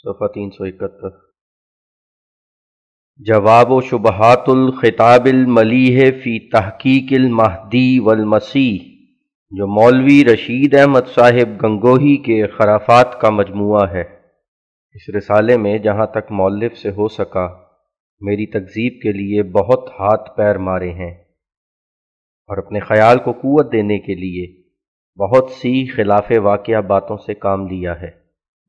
صفحہ 371 جواب و شبہات الخطاب الملیح فی تحقیق المہدی والمسیح، جو مولوی رشید احمد صاحب گنگوہی کے خرافات کا مجموعہ ہے۔ اس رسالے میں جہاں تک مؤلف سے ہو سکا میری تکذیب کے لیے بہت ہاتھ پیر مارے ہیں اور اپنے خیال کو قوت دینے کے لیے بہت سی خلاف واقعہ باتوں سے کام لیا ہے۔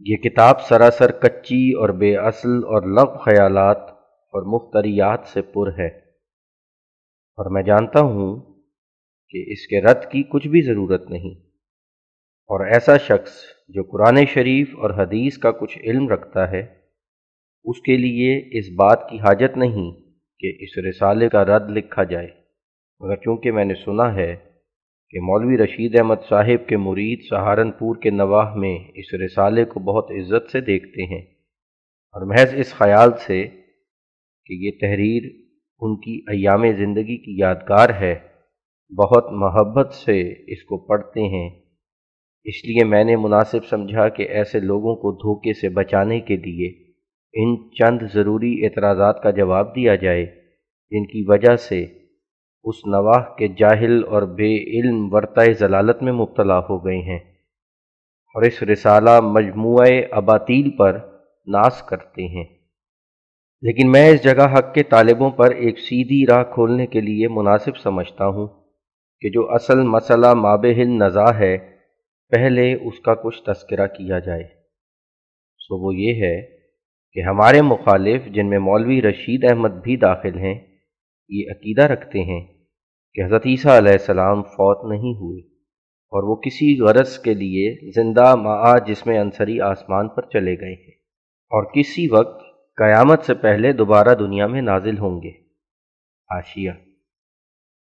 یہ کتاب سراسر کچی اور بے اصل اور لغو خیالات اور مفتریات سے پر ہے، اور میں جانتا ہوں کہ اس کے رد کی کچھ بھی ضرورت نہیں، اور ایسا شخص جو قرآن شریف اور حدیث کا کچھ علم رکھتا ہے اس کے لیے اس بات کی حاجت نہیں کہ اس رسالے کا رد لکھا جائے، مگر چونکہ میں نے سنا ہے کہ مولوی رشید احمد صاحب کے مرید سہارنپور کے نواح میں اس رسالے کو بہت عزت سے دیکھتے ہیں، اور محض اس خیال سے کہ یہ تحریر ان کی ایام زندگی کی یادگار ہے بہت محبت سے اس کو پڑھتے ہیں، اس لیے میں نے مناسب سمجھا کہ ایسے لوگوں کو دھوکے سے بچانے کے لیے ان چند ضروری اعتراضات کا جواب دیا جائے جن کی وجہ سے اس نواح کے جاہل اور بے علم ورطہ ضلالت میں مبتلا ہو گئے ہیں اور اس رسالہ مجموعہ اباطیل پر ناز کرتے ہیں۔ لیکن میں اس جگہ حق کے طالبوں پر ایک سیدھی راہ کھولنے کے لیے مناسب سمجھتا ہوں کہ جو اصل مسئلہ مابہ النزاع ہے پہلے اس کا کچھ تذکرہ کیا جائے، سو وہ یہ ہے کہ ہمارے مخالف جن میں مولوی رشید احمد بھی داخل ہیں یہ عقیدہ رکھتے ہیں کہ حضرت عیسیٰ علیہ السلام فوت نہیں ہوئے اور وہ کسی غرض کے لیے زندہ مع جسم عنصری آسمان پر چلے گئے ہیں اور کسی وقت قیامت سے پہلے دوبارہ دنیا میں نازل ہوں گے۔ حاشیہ: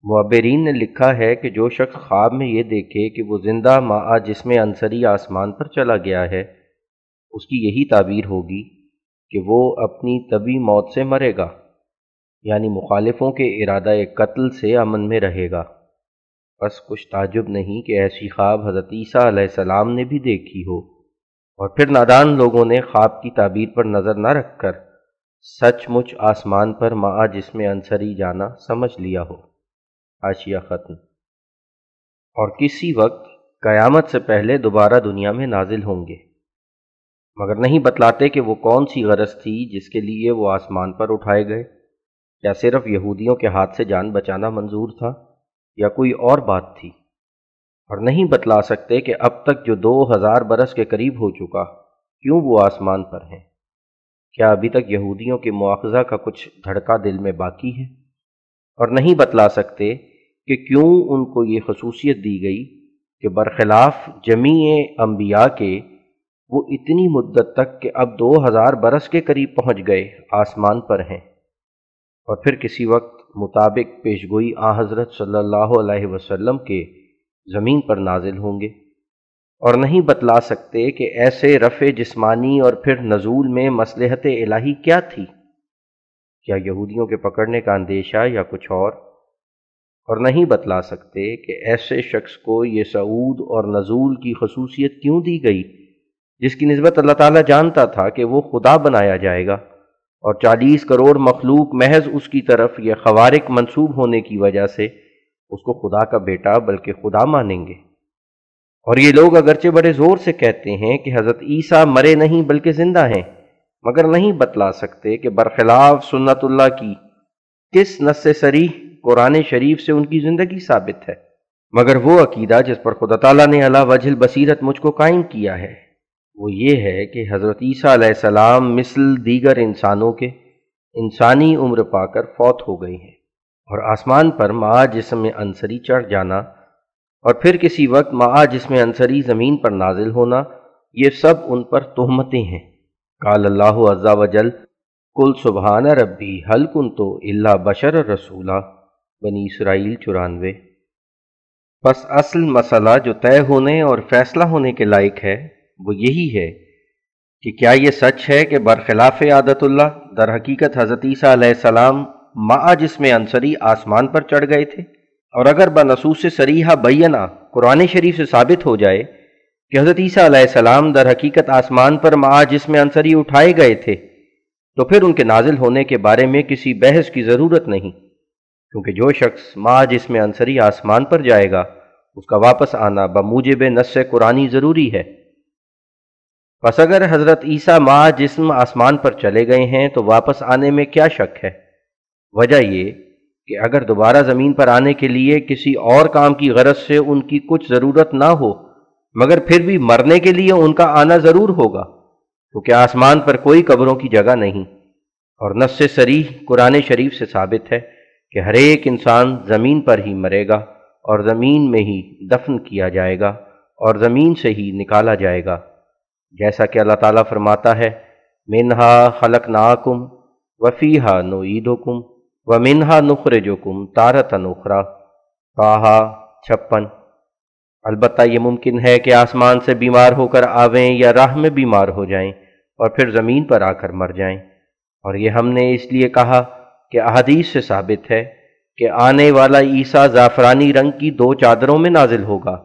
معبرین نے لکھا ہے کہ جو شخص خواب میں یہ دیکھے کہ وہ زندہ مع جسم عنصری آسمان پر چلا گیا ہے اس کی یہی تعبیر ہوگی کہ وہ اپنی طبعی موت سے مرے گا، یعنی مخالفوں کے ارادہ قتل سے امن میں رہے گا۔ بس کچھ تعجب نہیں کہ ایسی خواب حضرت عیسیٰ علیہ السلام نے بھی دیکھی ہو، اور پھر نادان لوگوں نے خواب کی تعبیر پر نظر نہ رکھ کر سچ مچ آسمان پر مع جسم عنصری جانا سمجھ لیا ہو۔ حاشیہ ختم۔ اور کسی وقت قیامت سے پہلے دوبارہ دنیا میں نازل ہوں گے، مگر نہیں بتلاتے کہ وہ کون سی غرض تھی جس کے لیے وہ آسمان پر اٹھائے گئے، کیا صرف یہودیوں کے ہاتھ سے جان بچانا منظور تھا یا کوئی اور بات تھی، اور نہیں بتلا سکتے کہ اب تک جو 2000 برس کے قریب ہو چکا کیوں وہ آسمان پر ہیں، کیا ابھی تک یہودیوں کے مواخذہ کا کچھ دھڑکا دل میں باقی ہے، اور نہیں بتلا سکتے کہ کیوں ان کو یہ خصوصیت دی گئی کہ برخلاف جمیع انبیاء کے وہ اتنی مدت تک کہ اب 2000 برس کے قریب پہنچ گئے آسمان پر ہیں، اور پھر کسی وقت مطابق پیشگوئی حضرت صلی اللہ علیہ وسلم کے زمین پر نازل ہوں گے، اور نہیں بتلا سکتے کہ ایسے رفع جسمانی اور پھر نزول میں مصلحت الہی کیا تھی، کیا یہودیوں کے پکڑنے کا اندیشہ یا کچھ اور نہیں بتلا سکتے کہ ایسے شخص کو یہ صعود اور نزول کی خصوصیت کیوں دی گئی جس کی نسبت اللہ تعالیٰ جانتا تھا کہ وہ خدا بنایا جائے گا، اور 40 کروڑ مخلوق محض اس کی طرف یہ خوارق منسوب ہونے کی وجہ سے اس کو خدا کا بیٹا بلکہ خدا مانیں گے۔ اور یہ لوگ اگرچہ بڑے زور سے کہتے ہیں کہ حضرت عیسیٰ مرے نہیں بلکہ زندہ ہیں، مگر نہیں بتلا سکتے کہ برخلاف سنت اللہ کی کس نص صریح قرآن شریف سے ان کی زندگی ثابت ہے، مگر وہ عقیدہ جس پر خدا تعالیٰ نے علی وجہ البصیرت مجھ کو قائم کیا ہے وہ یہ ہے کہ حضرت عیسیٰ علیہ السلام مثل دیگر انسانوں کے انسانی عمر پا کر فوت ہو گئے ہیں، اور آسمان پر مع جسم عنصری چڑھ جانا اور پھر کسی وقت مع جسم عنصری زمین پر نازل ہونا یہ سب ان پر تہمتیں ہیں۔ قال اللہ عز وجل قل سبحان ربی هل کنت الا بشر رسولا، بنی اسرائیل 94۔ پس اصل مسئلہ جو طے ہونے اور فیصلہ ہونے کے لائق ہے وہ یہی ہے کہ کیا یہ سچ ہے کہ برخلاف عادت اللہ در حقیقت حضرت عیسیٰ علیہ السلام مع جسم عنصری آسمان پر چڑھ گئے تھے، اور اگر بنصوص صریحہ بینہ قرآن شریف سے ثابت ہو جائے کہ حضرت عیسیٰ علیہ السلام در حقیقت آسمان پر معاذ جسم انصری اٹھائے گئے تھے، تو پھر ان کے نازل ہونے کے بارے میں کسی بحث کی ضرورت نہیں، کیونکہ جو شخص معاذ جسم انصری آسمان پر جائے گا اس کا واپس آنا بموجب نص قرآنی ضروری ہے۔ پس اگر حضرت عیسیٰ معاذ جسم آسمان پر چلے گئے ہیں تو واپس آنے میں کیا شک ہے؟ وجہ یہ کہ اگر دوبارہ زمین پر آنے کے لیے کسی اور کام کی غرض سے ان کی کچھ ضرورت نہ ہو، مگر پھر بھی مرنے کے لیے ان کا آنا ضرور ہوگا، کیونکہ آسمان پر کوئی قبروں کی جگہ نہیں، اور نص صریح قرآن شریف سے ثابت ہے کہ ہر ایک انسان زمین پر ہی مرے گا اور زمین میں ہی دفن کیا جائے گا اور زمین سے ہی نکالا جائے گا، جیسا کہ اللہ تعالیٰ فرماتا ہے منہا خلقناکم وفیہا نعیدکم ومنہا نخرجکم تارۃ اخری، طٰہٰ 56۔ البتہ یہ ممکن ہے کہ آسمان سے بیمار ہو کر آویں یا راہ میں بیمار ہو جائیں اور پھر زمین پر آ کر مر جائیں، اور یہ ہم نے اس لیے کہا کہ احادیث سے ثابت ہے کہ آنے والا عیسیٰ زعفرانی رنگ کی 2 چادروں میں نازل ہوگا،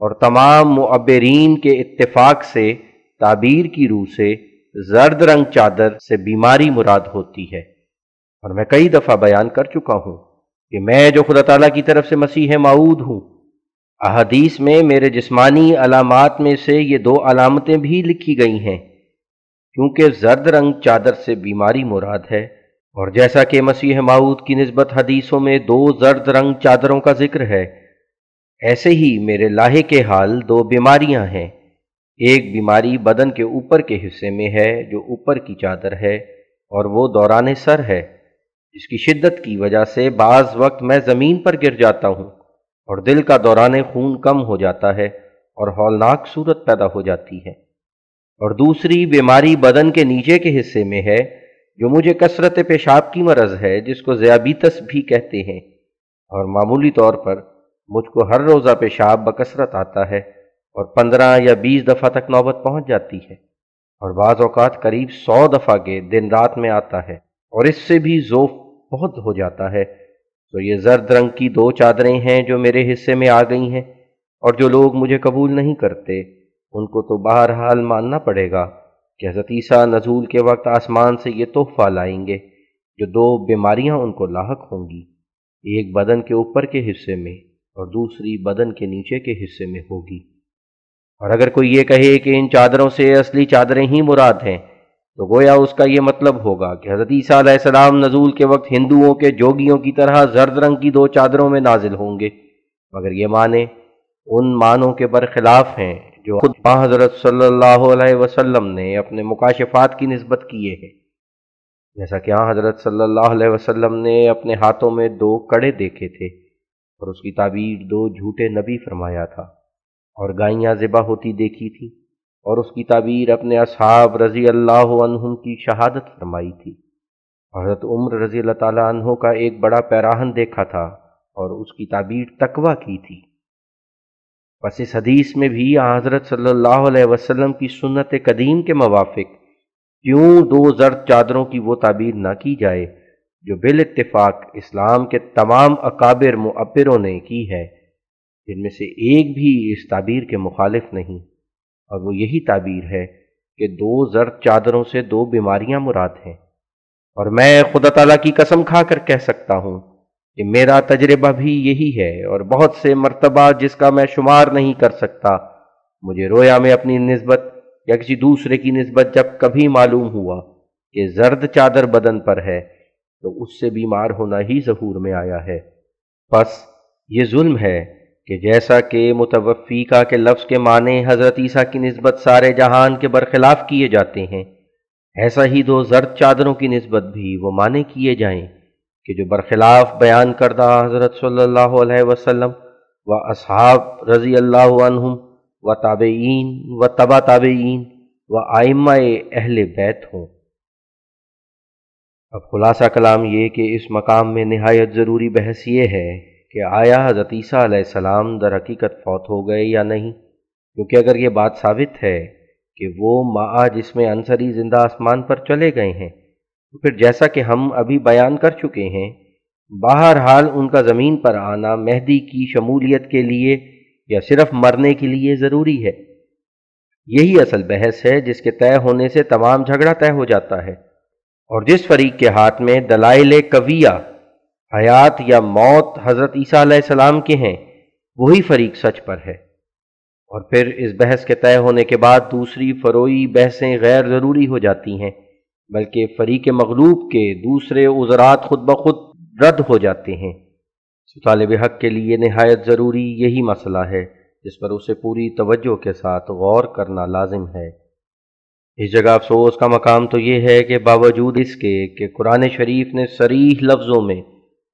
اور تمام معبرین کے اتفاق سے تعبیر کی روح سے زرد رنگ چادر سے بیماری مراد ہوتی ہے۔ اور میں کئی دفعہ بیان کر چکا ہوں کہ میں جو خدا تعالیٰ کی طرف سے مسیح موعود ہوں، احادیث میں میرے جسمانی علامات میں سے یہ 2 علامتیں بھی لکھی گئی ہیں، کیونکہ زرد رنگ چادر سے بیماری مراد ہے، اور جیسا کہ مسیح موعود کی نسبت حدیثوں میں 2 زرد رنگ چادروں کا ذکر ہے، ایسے ہی میرے لاحق کے حال 2 بیماریاں ہیں۔ ایک بیماری بدن کے اوپر کے حصے میں ہے جو اوپر کی چادر ہے، اور وہ دوران سر ہے، جس کی شدت کی وجہ سے بعض وقت میں زمین پر گر جاتا ہوں اور دل کا دوران خون کم ہو جاتا ہے اور ہولناک صورت پیدا ہو جاتی ہے۔ اور دوسری بیماری بدن کے نیچے کے حصے میں ہے جو مجھے کثرت پیشاب کی مرض ہے، جس کو ذیابیطس بھی کہتے ہیں، اور معمولی طور پر مجھ کو ہر روزہ پیشاب بکثرت آتا ہے اور 15 یا 20 دفعہ تک نوبت پہنچ جاتی ہے، اور بعض اوقات قریب 100 دفعہ کے دن رات میں آتا ہے، اور اس سے بھی ذوف بہت ہو جاتا ہے۔ تو یہ زرد رنگ کی 2 چادریں ہیں جو میرے حصے میں آ گئی ہیں، اور جو لوگ مجھے قبول نہیں کرتے ان کو تو بہرحال ماننا پڑے گا کہ حضرت عیسیٰ نزول کے وقت آسمان سے یہ تحفہ لائیں گے، جو 2 بیماریاں ان کو لاحق ہوں گی، ایک بدن کے اوپر کے حصے میں اور دوسری بدن کے نیچے کے حصے میں ہوگی۔ اور اگر کوئی یہ کہے کہ ان چادروں سے اصلی چادریں ہی مراد ہیں، تو گویا اس کا یہ مطلب ہوگا کہ حضرت عیسیٰ علیہ السلام نزول کے وقت ہندوؤں کے جوگیوں کی طرح زرد رنگ کی 2 چادروں میں نازل ہوں گے، مگر یہ معنی ان معنوں کے برخلاف ہیں جو خود حضرت صلی اللہ علیہ وسلم نے اپنے مکاشفات کی نسبت کیے ہیں، جیسا کہ حضرت صلی اللہ علیہ وسلم نے اپنے ہاتھوں میں 2 کڑے دیکھے تھے اور اس کی تعبیر 2 جھوٹے نبی فرمایا تھا، اور گائیاں ذبح ہوتی دیکھی تھی اور اس کی تعبیر اپنے اصحاب رضی اللہ عنہم کی شہادت فرمائی تھی۔ حضرت عمر رضی اللہ تعالیٰ عنہ کا ایک بڑا پیراہن دیکھا تھا اور اس کی تعبیر تقویٰ کی تھی۔ پس اس حدیث میں بھی حضرت صلی اللہ علیہ وسلم کی سنت قدیم کے موافق کیوں 2 زرد چادروں کی وہ تعبیر نہ کی جائے جو بالاتفاق اسلام کے تمام اکابر معبروں نے کی ہے، جن میں سے ایک بھی اس تعبیر کے مخالف نہیں، اور وہ یہی تعبیر ہے کہ 2 زرد چادروں سے 2 بیماریاں مراد ہیں۔ اور میں خدا تعالیٰ کی قسم کھا کر کہہ سکتا ہوں کہ میرا تجربہ بھی یہی ہے، اور بہت سے مرتبہ جس کا میں شمار نہیں کر سکتا، مجھے رویا میں اپنی نسبت یا کسی دوسرے کی نسبت جب کبھی معلوم ہوا کہ زرد چادر بدن پر ہے تو اس سے بیمار ہونا ہی ظہور میں آیا ہے۔ پس یہ ظلم ہے کہ جیسا کہ متوفیقہ کے لفظ کے معنی حضرت عیسیٰ کی نسبت سارے جہان کے برخلاف کیے جاتے ہیں، ایسا ہی 2 زرد چادروں کی نسبت بھی وہ معنی کیے جائیں کہ جو برخلاف بیان کردہ حضرت صلی اللہ علیہ وسلم و اصحاب رضی اللہ عنہم و تابعین و تبع تابعین و ائمہ اہل بیت ہوں۔ اب خلاصہ کلام یہ کہ اس مقام میں نہایت ضروری بحث یہ ہے کہ آیا حضرت عیسیٰ علیہ السلام در حقیقت فوت ہو گئے یا نہیں، کیونکہ اگر یہ بات ثابت ہے کہ وہ معاذ جسم انصری زندہ آسمان پر چلے گئے ہیں، تو پھر جیسا کہ ہم ابھی بیان کر چکے ہیں، بہرحال ان کا زمین پر آنا مہدی کی شمولیت کے لیے یا صرف مرنے کے لیے ضروری ہے، یہی اصل بحث ہے جس کے طے ہونے سے تمام جھگڑا طے ہو جاتا ہے، اور جس فریق کے ہاتھ میں دلائل قویہ حیات یا موت حضرت عیسیٰ علیہ السلام کے ہیں، وہی فریق سچ پر ہے۔ اور پھر اس بحث کے طے ہونے کے بعد دوسری فروعی بحثیں غیر ضروری ہو جاتی ہیں، بلکہ فریق مغلوب کے دوسرے عذرات خود بخود رد ہو جاتے ہیں۔ طالب حق کے لیے نہایت ضروری یہی مسئلہ ہے جس پر اسے پوری توجہ کے ساتھ غور کرنا لازم ہے۔ اس جگہ افسوس کا مقام تو یہ ہے کہ باوجود اس کے کہ قرآن شریف نے صریح لفظوں میں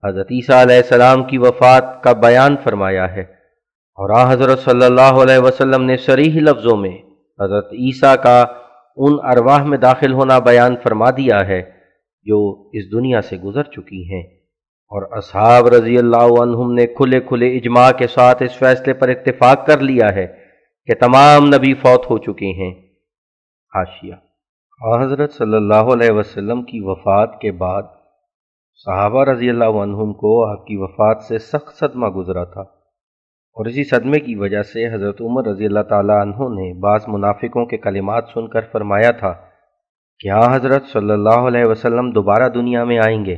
حضرت عیسیٰ علیہ السلام کی وفات کا بیان فرمایا ہے، اور حضرت صلی اللہ علیہ وسلم نے صریح لفظوں میں حضرت عیسیٰ کا ان ارواح میں داخل ہونا بیان فرما دیا ہے جو اس دنیا سے گزر چکی ہیں، اور اصحاب رضی اللہ عنہم نے کھلے کھلے اجماع کے ساتھ اس فیصلے پر اتفاق کر لیا ہے کہ تمام نبی فوت ہو چکے ہیں۔ حاشیہ: حضرت صلی اللہ علیہ وسلم کی وفات کے بعد صحابہ رضی اللہ عنہم کو آپ کی وفات سے سخت صدمہ گزرا تھا، اور اسی صدمے کی وجہ سے حضرت عمر رضی اللہ تعالیٰ عنہ نے بعض منافقوں کے کلمات سن کر فرمایا تھا کہ حضرت صلی اللہ علیہ وسلم دوبارہ دنیا میں آئیں گے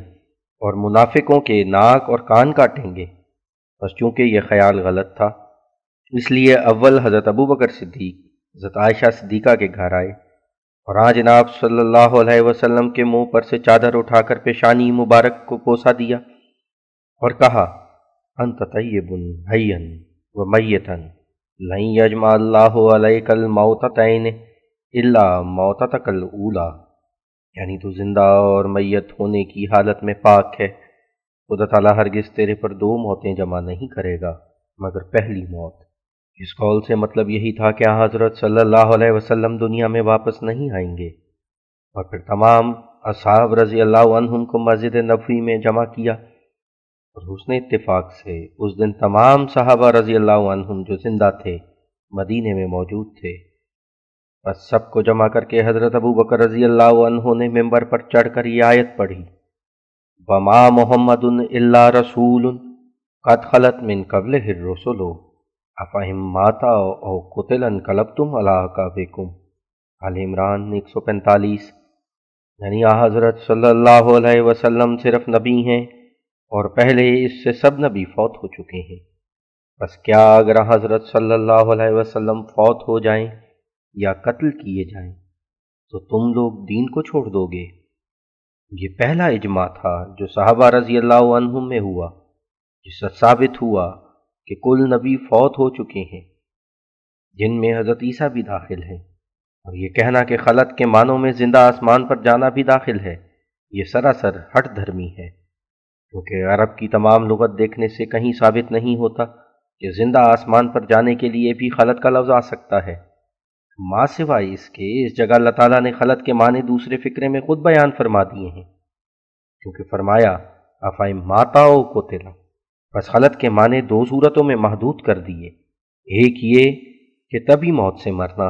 اور منافقوں کے ناک اور کان کاٹیں گے۔ بس چونکہ یہ خیال غلط تھا، اس لیے اول حضرت ابو بکر صدیق حضرت عائشہ صدیقہ کے گھر آئے، اور جناب صلی اللہ علیہ وسلم کے منہ پر سے چادر اٹھا کر پیشانی مبارک کو بوسہ دیا اور کہا: انت طیب حیا و میتا لن یجمع اللہ علیک الموتتین الا موتتک الاولی، یعنی تو زندہ اور میت ہونے کی حالت میں پاک ہے، خدا تعالیٰ ہرگز تیرے پر دو موتیں جمع نہیں کرے گا مگر پہلی موت۔ اس قول سے مطلب یہی تھا کہ حضرت صلی اللہ علیہ وسلم دنیا میں واپس نہیں آئیں گے، اور پھر تمام اصحاب رضی اللہ عنہم کو مسجد نبوی میں جمع کیا، اور حسن اتفاق سے اس دن تمام صحابہ رضی اللہ عنہم جو زندہ تھے مدینے میں موجود تھے۔ بس سب کو جمع کر کے حضرت ابو بکر رضی اللہ عنہ نے ممبر پر چڑھ کر یہ آیت پڑھی: وَمَا مُحَمَّدٌ إِلَّا رَسُولٌ قَدْ خَلَتْ مِن قَبْلِهِ الرُّسُلُ أَفَإِن مَاتَ أَوْ قُتِلَ انقلبتم عَلَىٰ أَعْقَابِكُمْ۔ آل عمران 145۔ یعنی حضرت صلی اللہ علیہ وسلم صرف نبی ہیں، اور پہلے اس سے سب نبی فوت ہو چکے ہیں۔ بس کیا اگر حضرت صلی اللہ علیہ وسلم فوت ہو جائیں یا قتل کیے جائیں تو تم لوگ دین کو چھوڑ دو گے؟ یہ پہلا اجماع تھا جو صحابہ رضی اللہ عنہم میں ہوا، جس سے ثابت ہوا کہ کل نبی فوت ہو چکے ہیں، جن میں حضرت عیسیٰ بھی داخل ہیں، اور یہ کہنا کہ خلت کے معنوں میں زندہ آسمان پر جانا بھی داخل ہے، یہ سراسر ہٹ دھرمی ہے، کیونکہ عرب کی تمام لغت دیکھنے سے کہیں ثابت نہیں ہوتا کہ زندہ آسمان پر جانے کے لیے بھی خلت کا لفظ آ سکتا ہے۔ ماں سوائے اس کے اس جگہ اللہ تعالیٰ نے خلت کے معنی دوسرے فقرے میں خود بیان فرما دیے ہیں، کیونکہ فرمایا افائم ماتاؤ کو تلا۔ بس خلت کے معنی دو صورتوں میں محدود کر دیے، ایک یہ کہ تبھی موت سے مرنا،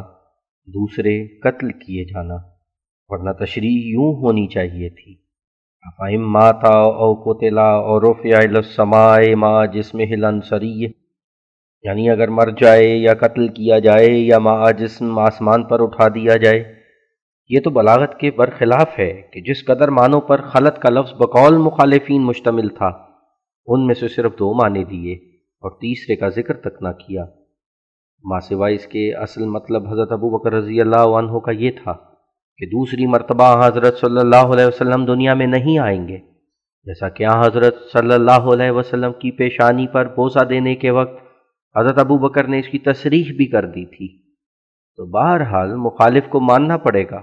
دوسرے قتل کیے جانا، ورنہ تشریح یوں ہونی چاہیے تھی: افائم ماتا او قتلا اور رفع الی السماء ما جسمہ الانصری، یعنی اگر مر جائے یا قتل کیا جائے یا ما جسم آسمان پر اٹھا دیا جائے۔ یہ تو بلاغت کے برخلاف ہے کہ جس قدر معنوں پر خلت کا لفظ بقول مخالفین مشتمل تھا، ان میں سے صرف دو معنی دیے اور تیسرے کا ذکر تک نہ کیا۔ ما سوائے اس کے اصل مطلب حضرت ابو بکر رضی اللہ عنہ کا یہ تھا کہ دوسری مرتبہ حضرت صلی اللہ علیہ وسلم دنیا میں نہیں آئیں گے، جیسا کہ حضرت صلی اللہ علیہ وسلم کی پیشانی پر بوسہ دینے کے وقت حضرت ابو بکر نے اس کی تصریح بھی کر دی تھی۔ تو بہرحال مخالف کو ماننا پڑے گا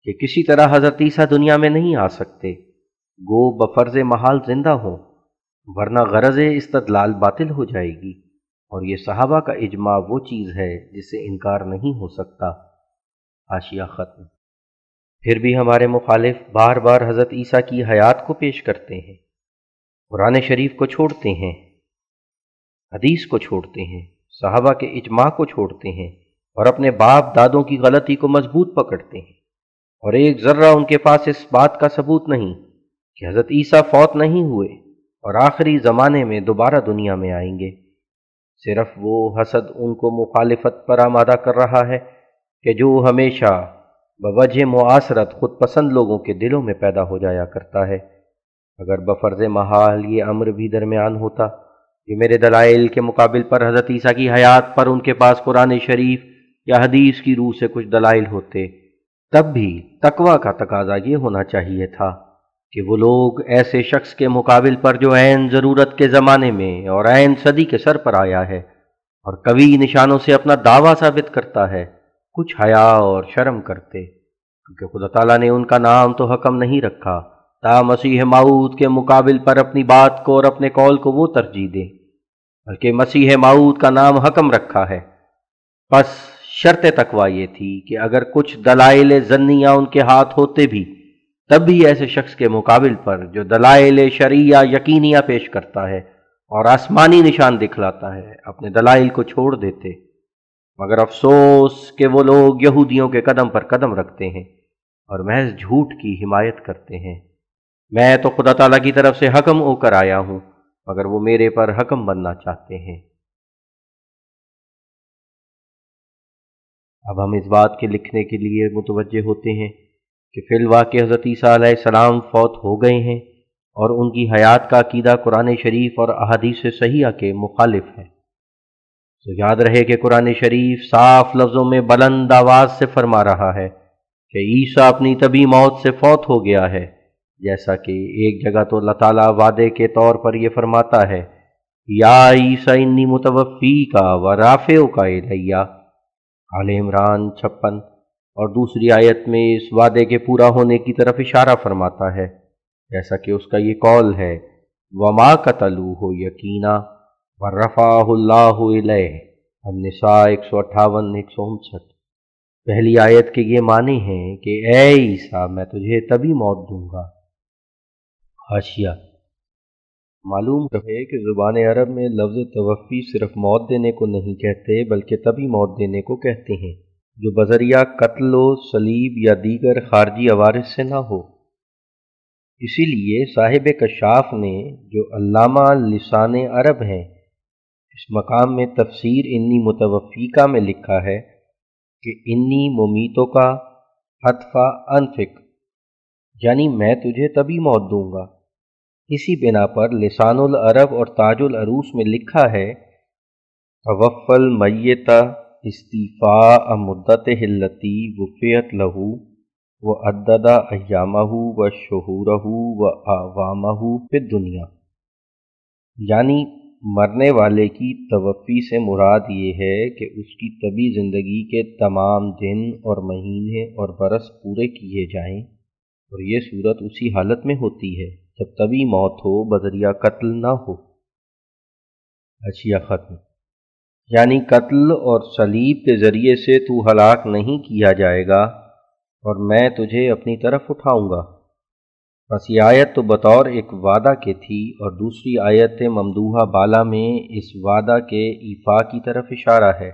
کہ کسی طرح حضرت عیسیٰ دنیا میں نہیں آ سکتے، گو بفرض محال زندہ ہوں، ورنہ غرض استدلال باطل ہو جائے گی، اور یہ صحابہ کا اجماع وہ چیز ہے جس سے انکار نہیں ہو سکتا۔ حاشیہ ختم۔ پھر بھی ہمارے مخالف بار بار حضرت عیسیٰ کی حیات کو پیش کرتے ہیں، قرآن شریف کو چھوڑتے ہیں، حدیث کو چھوڑتے ہیں، صحابہ کے اجماع کو چھوڑتے ہیں، اور اپنے باپ دادوں کی غلطی کو مضبوط پکڑتے ہیں، اور ایک ذرہ ان کے پاس اس بات کا ثبوت نہیں کہ حضرت عیسیٰ فوت نہیں ہوئے اور آخری زمانے میں دوبارہ دنیا میں آئیں گے۔ صرف وہ حسد ان کو مخالفت پر آمادہ کر رہا ہے کہ جو ہمیشہ بوجہ معاصرت خود پسند لوگوں کے دلوں میں پیدا ہو جایا کرتا ہے۔ اگر بفرض محال یہ امر بھی درمیان ہوتا کہ میرے دلائل کے مقابل پر حضرت عیسیٰ کی حیات پر ان کے پاس قرآن شریف یا حدیث کی روح سے کچھ دلائل ہوتے، تب بھی تقویٰ کا تقاضا یہ ہونا چاہیے تھا کہ وہ لوگ ایسے شخص کے مقابل پر جو عین ضرورت کے زمانے میں اور عین صدی کے سر پر آیا ہے اور قوی نشانوں سے اپنا دعویٰ ثابت کرتا ہے، کچھ حیا اور شرم کرتے، کیونکہ خدا تعالیٰ نے ان کا نام تو حکم نہیں رکھا تا مسیح موعود کے مقابل پر اپنی بات کو اور اپنے قول کو وہ ترجیح دیں، بلکہ مسیح موعود کا نام حکم رکھا ہے۔ پس شرط تقویٰ یہ تھی کہ اگر کچھ دلائل ظنیہ ان کے ہاتھ ہوتے بھی، تب بھی ایسے شخص کے مقابل پر جو دلائل شرعیہ یقینیہ پیش کرتا ہے اور آسمانی نشان دکھلاتا ہے، اپنے دلائل کو چھوڑ دیتے۔ مگر افسوس کہ وہ لوگ یہودیوں کے قدم پر قدم رکھتے ہیں اور محض جھوٹ کی حمایت کرتے ہیں۔ میں تو خدا تعالیٰ کی طرف سے حکم ہو کر آیا ہوں، مگر وہ میرے پر حکم بننا چاہتے ہیں۔ اب ہم اس بات کے لکھنے کے لیے متوجہ ہوتے ہیں کہ فی الواقع حضرت عیسیٰ علیہ السلام فوت ہو گئے ہیں اور ان کی حیات کا عقیدہ قرآن شریف اور احادیث صحیحہ کے مخالف ہے۔ تو یاد رہے کہ قرآن شریف صاف لفظوں میں بلند آواز سے فرما رہا ہے کہ عیسیٰ اپنی طبی موت سے فوت ہو گیا ہے، جیسا کہ ایک جگہ تو اللہ تعالیٰ وعدے کے طور پر یہ فرماتا ہے، یا عیسیٰ انی متوفیک و رافعک الیہ، آل عمران 56، اور دوسری آیت میں اس وعدے کے پورا ہونے کی طرف اشارہ فرماتا ہے، جیسا کہ اس کا یہ قول ہے، وما قتلوہ یقینا ورفعہ اللہ الیہ، النساء 158 159۔ پہلی آیت کے یہ معنی ہیں کہ اے عیسیٰ میں تجھے تبھی موت دوں گا۔ حاشیہ: معلوم ہے کہ زبان عرب میں لفظ توفی صرف موت دینے کو نہیں کہتے بلکہ تبھی موت دینے کو کہتے ہیں جو بذریعہ قتل و صلیب یا دیگر خارجی عوارض سے نہ ہو۔ اسی لیے صاحب کشاف نے جو علامہ لسان عرب ہیں، اس مقام میں تفسیر انی متوفیکہ میں لکھا ہے کہ انی ممیتوں کا حتفا انفق، یعنی میں تجھے تبھی موت دوں گا۔ اسی بنا پر لسان العرب اور تاج العروس میں لکھا ہے، توفى المیت استیفاء مدتہ التی وفیت لہ وعدد ایامہ وشہورہ واعوامہ فی الدنیا، یعنی مرنے والے کی توفی سے مراد یہ ہے کہ اس کی طبی زندگی کے تمام دن اور مہینے اور برس پورے کیے جائیں، اور یہ صورت اسی حالت میں ہوتی ہے جب طبی موت ہو، بذریعہ قتل نہ ہو۔ حاشیہ ختم۔ یعنی قتل اور صلیب کے ذریعے سے تو ہلاک نہیں کیا جائے گا اور میں تجھے اپنی طرف اٹھاؤں گا۔ بس یہ آیت تو بطور ایک وعدہ کے تھی، اور دوسری آیت ممدوحہ بالا میں اس وعدہ کے ایفا کی طرف اشارہ ہے۔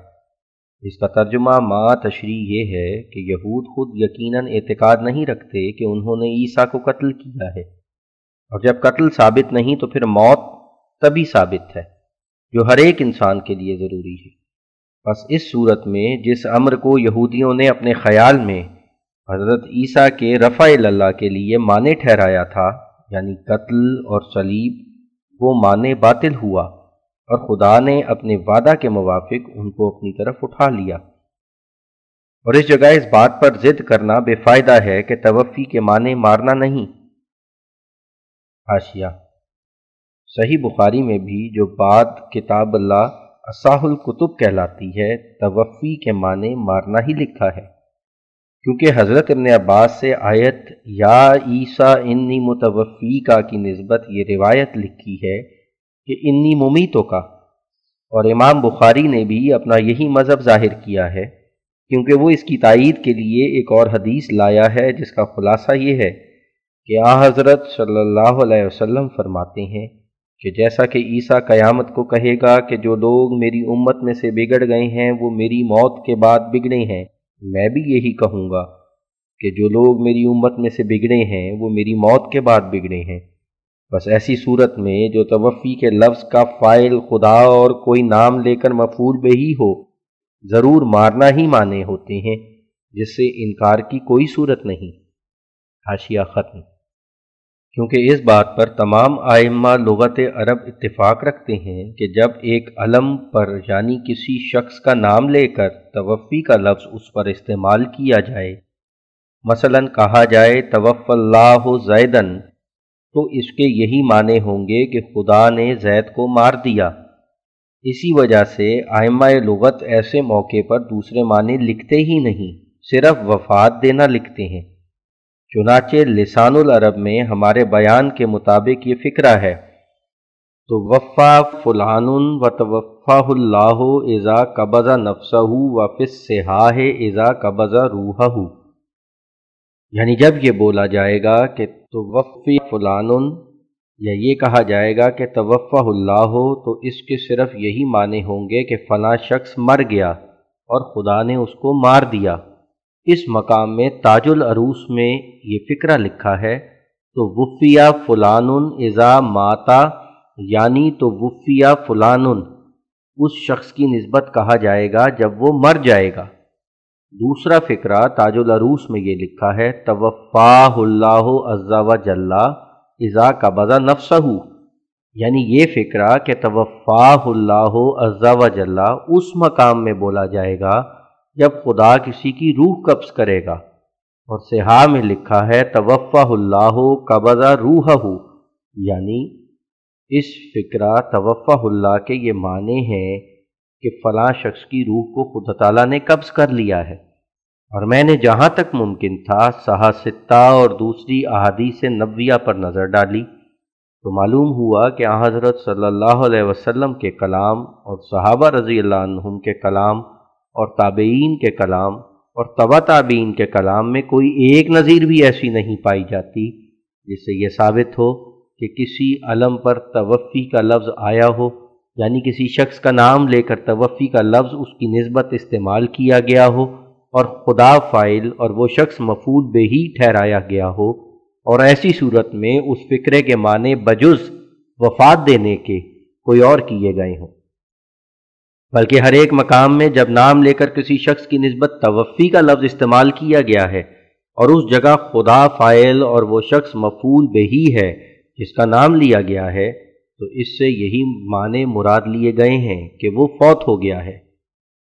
اس کا ترجمہ مع تشریح یہ ہے کہ یہود خود یقیناً اعتقاد نہیں رکھتے کہ انہوں نے عیسیٰ کو قتل کیا ہے، اور جب قتل ثابت نہیں تو پھر موت تبھی ثابت ہے، جو ہر ایک انسان کے لیے ضروری ہے۔ بس اس صورت میں جس امر کو یہودیوں نے اپنے خیال میں حضرت عیسیٰ کے رفع اللہ کے لیے معنی ٹھہرایا تھا، یعنی قتل اور صلیب، وہ معنی باطل ہوا اور خدا نے اپنے وعدہ کے موافق ان کو اپنی طرف اٹھا لیا۔ اور اس جگہ اس بات پر ضد کرنا بے فائدہ ہے کہ توفی کے معنی مارنا نہیں۔ حاشیہ: صحیح بخاری میں بھی جو بعد کتاب اللہ اصح الکتب کہلاتی ہے، توفی کے معنی مارنا ہی لکھا ہے، کیونکہ حضرت ابن عباس سے آیت یا عیسیٰ انی متوفیکا کی نسبت یہ روایت لکھی ہے کہ انی ممیتوں کا، اور امام بخاری نے بھی اپنا یہی مذہب ظاہر کیا ہے، کیونکہ وہ اس کی تائید کے لیے ایک اور حدیث لایا ہے جس کا خلاصہ یہ ہے کہ حضرت صلی اللہ علیہ وسلم فرماتے ہیں کہ جیسا کہ عیسیٰ قیامت کو کہے گا کہ جو لوگ میری امت میں سے بگڑ گئے ہیں وہ میری موت کے بعد بگڑے ہیں، میں بھی یہی کہوں گا کہ جو لوگ میری امت میں سے بگڑے ہیں وہ میری موت کے بعد بگڑے ہیں۔ بس ایسی صورت میں جو توفی کے لفظ کا فاعل خدا اور کوئی نام لے کر مفعول به ہو، ضرور مارنا ہی مانے ہوتے ہیں، جس سے انکار کی کوئی صورت نہیں۔ حاشیہ ختم۔ کیونکہ اس بات پر تمام ائمہ لغت عرب اتفاق رکھتے ہیں کہ جب ایک علم پر یعنی کسی شخص کا نام لے کر توفی کا لفظ اس پر استعمال کیا جائے، مثلا کہا جائے توفی اللہ زیدن، تو اس کے یہی معنی ہوں گے کہ خدا نے زید کو مار دیا۔ اسی وجہ سے ائمہ لغت ایسے موقع پر دوسرے معنی لکھتے ہی نہیں، صرف وفات دینا لکھتے ہیں۔ چنانچہ لسان العرب میں ہمارے بیان کے مطابق یہ فقرہ ہے: توفی فلان وتوفاہ اللہ اذا قبض نفسہ وفی الصحاح اذا قبض روحہ، یعنی جب یہ بولا جائے گا کہ توفی فلان، یا یہ کہا جائے گا کہ توفاہ اللہ، تو اس کے صرف یہی معنی ہوں گے کہ فلاں شخص مر گیا اور خدا نے اس کو مار دیا۔ اس مقام میں تاج العروس میں یہ فقرہ لکھا ہے: تو وفیہ فلان اذا ماتا، یعنی تو وفیہ فلان، اس شخص کی نسبت کہا جائے گا جب وہ مر جائے گا۔ دوسرا فقرہ تاج العروس میں یہ لکھا ہے: توفاہ اللہ عز و جل اذا قبض نفسہ، یعنی یہ فقرہ کہ توفاہ اللہ عز و جل اس مقام میں بولا جائے گا جب خدا کسی کی روح قبض کرے گا۔ اور صحاح میں لکھا ہے: توفاہ اللہ قبض روحہ، یعنی اس فقرہ توفاہ اللہ کے یہ معنی ہیں کہ فلاں شخص کی روح کو خدا تعالیٰ نے قبض کر لیا ہے۔ اور میں نے جہاں تک ممکن تھا صحاح ستہ اور دوسری احادیث نبویہ پر نظر ڈالی تو معلوم ہوا کہ حضرت صلی اللہ علیہ وسلم کے کلام اور صحابہ رضی اللہ عنہم کے کلام اور تابعین کے کلام اور تبع تابعین کے کلام میں کوئی ایک نظیر بھی ایسی نہیں پائی جاتی جس سے یہ ثابت ہو کہ کسی علم پر توفی کا لفظ آیا ہو، یعنی کسی شخص کا نام لے کر توفی کا لفظ اس کی نسبت استعمال کیا گیا ہو اور خدا فاعل اور وہ شخص مفعول بہ ہی ٹھہرایا گیا ہو، اور ایسی صورت میں اس فقرے کے معنی بجز وفات دینے کے کوئی اور کیے گئے ہوں۔ بلکہ ہر ایک مقام میں جب نام لے کر کسی شخص کی نسبت توفی کا لفظ استعمال کیا گیا ہے اور اس جگہ خدا فاعل اور وہ شخص مفعول بہ ہے جس کا نام لیا گیا ہے، تو اس سے یہی معنی مراد لیے گئے ہیں کہ وہ فوت ہو گیا ہے۔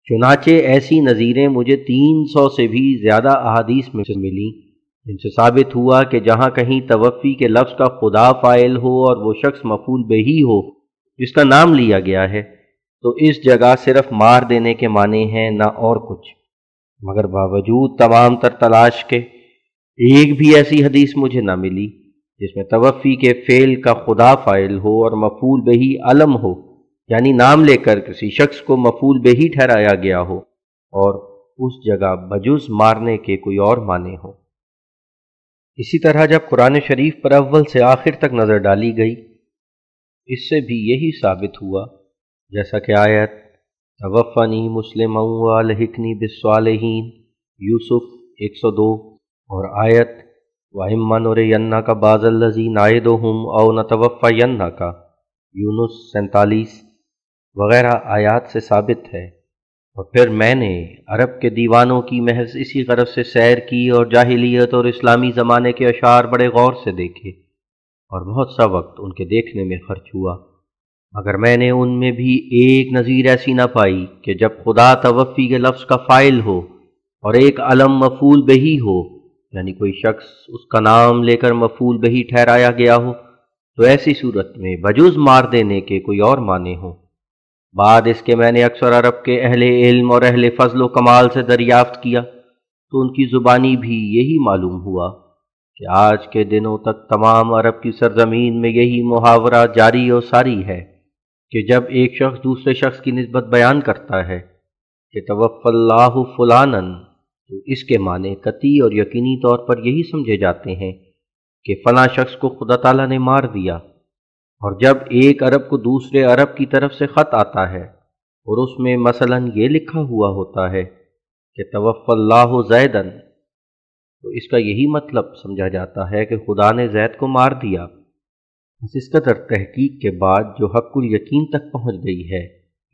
چنانچہ ایسی نظیریں مجھے 300 سے بھی زیادہ احادیث میں ملیں جن سے ثابت ہوا کہ جہاں کہیں توفی کے لفظ کا خدا فاعل ہو اور وہ شخص مفعول بہ ہو جس کا نام لیا گیا ہے، تو اس جگہ صرف مار دینے کے معنی ہیں، نہ اور کچھ۔ مگر باوجود تمام تر تلاش کے ایک بھی ایسی حدیث مجھے نہ ملی جس میں توفی کے فعل کا خدا فاعل ہو اور مفعول بہ علم ہو، یعنی نام لے کر کسی شخص کو مفعول بہ ٹھہرایا گیا ہو اور اس جگہ بجز مارنے کے کوئی اور معنی ہو۔ اسی طرح جب قرآن شریف پر اول سے آخر تک نظر ڈالی گئی، اس سے بھی یہی ثابت ہوا، جیسا کہ آیت توفنی مسلما والحقنی بالصالحین یوسف 102 اور آیت وَإِمَّا نُرِيَنَّكَ بَعْضَ الَّذِي نَعِدُهُمْ أَوْ نَتَوَفَّيَنَّكَ یونس 47 وغیرہ آیات سے ثابت ہے۔ اور پھر میں نے عرب کے دیوانوں کی محض اسی غرض سے سیر کی اور جاہلیت اور اسلامی زمانے کے اشعار بڑے غور سے دیکھے اور بہت سا وقت ان کے دیکھنے میں خرچ ہوا، مگر میں نے ان میں بھی ایک نظیر ایسی نہ پائی کہ جب خدا توفی کے لفظ کا فاعل ہو اور ایک علم مفعول بہ ہو، یعنی کوئی شخص اس کا نام لے کر مفعول بہ ٹھہرایا گیا ہو، تو ایسی صورت میں بجز مار دینے کے کوئی اور معنی ہو۔ بعد اس کے میں نے اکثر عرب کے اہل علم اور اہل فضل و کمال سے دریافت کیا تو ان کی زبانی بھی یہی معلوم ہوا کہ آج کے دنوں تک تمام عرب کی سرزمین میں یہی محاورہ جاری و ساری ہے کہ جب ایک شخص دوسرے شخص کی نسبت بیان کرتا ہے کہ توفی اللہ فلانا، تو اس کے معنی قطعی اور یقینی طور پر یہی سمجھے جاتے ہیں کہ فلاں شخص کو خدا تعالیٰ نے مار دیا۔ اور جب ایک عرب کو دوسرے عرب کی طرف سے خط آتا ہے اور اس میں مثلا یہ لکھا ہوا ہوتا ہے کہ توفی اللہ زیدن، تو اس کا یہی مطلب سمجھا جاتا ہے کہ خدا نے زید کو مار دیا۔ اس قدر تحقیق کے بعد جو حق الیقین تک پہنچ گئی ہے،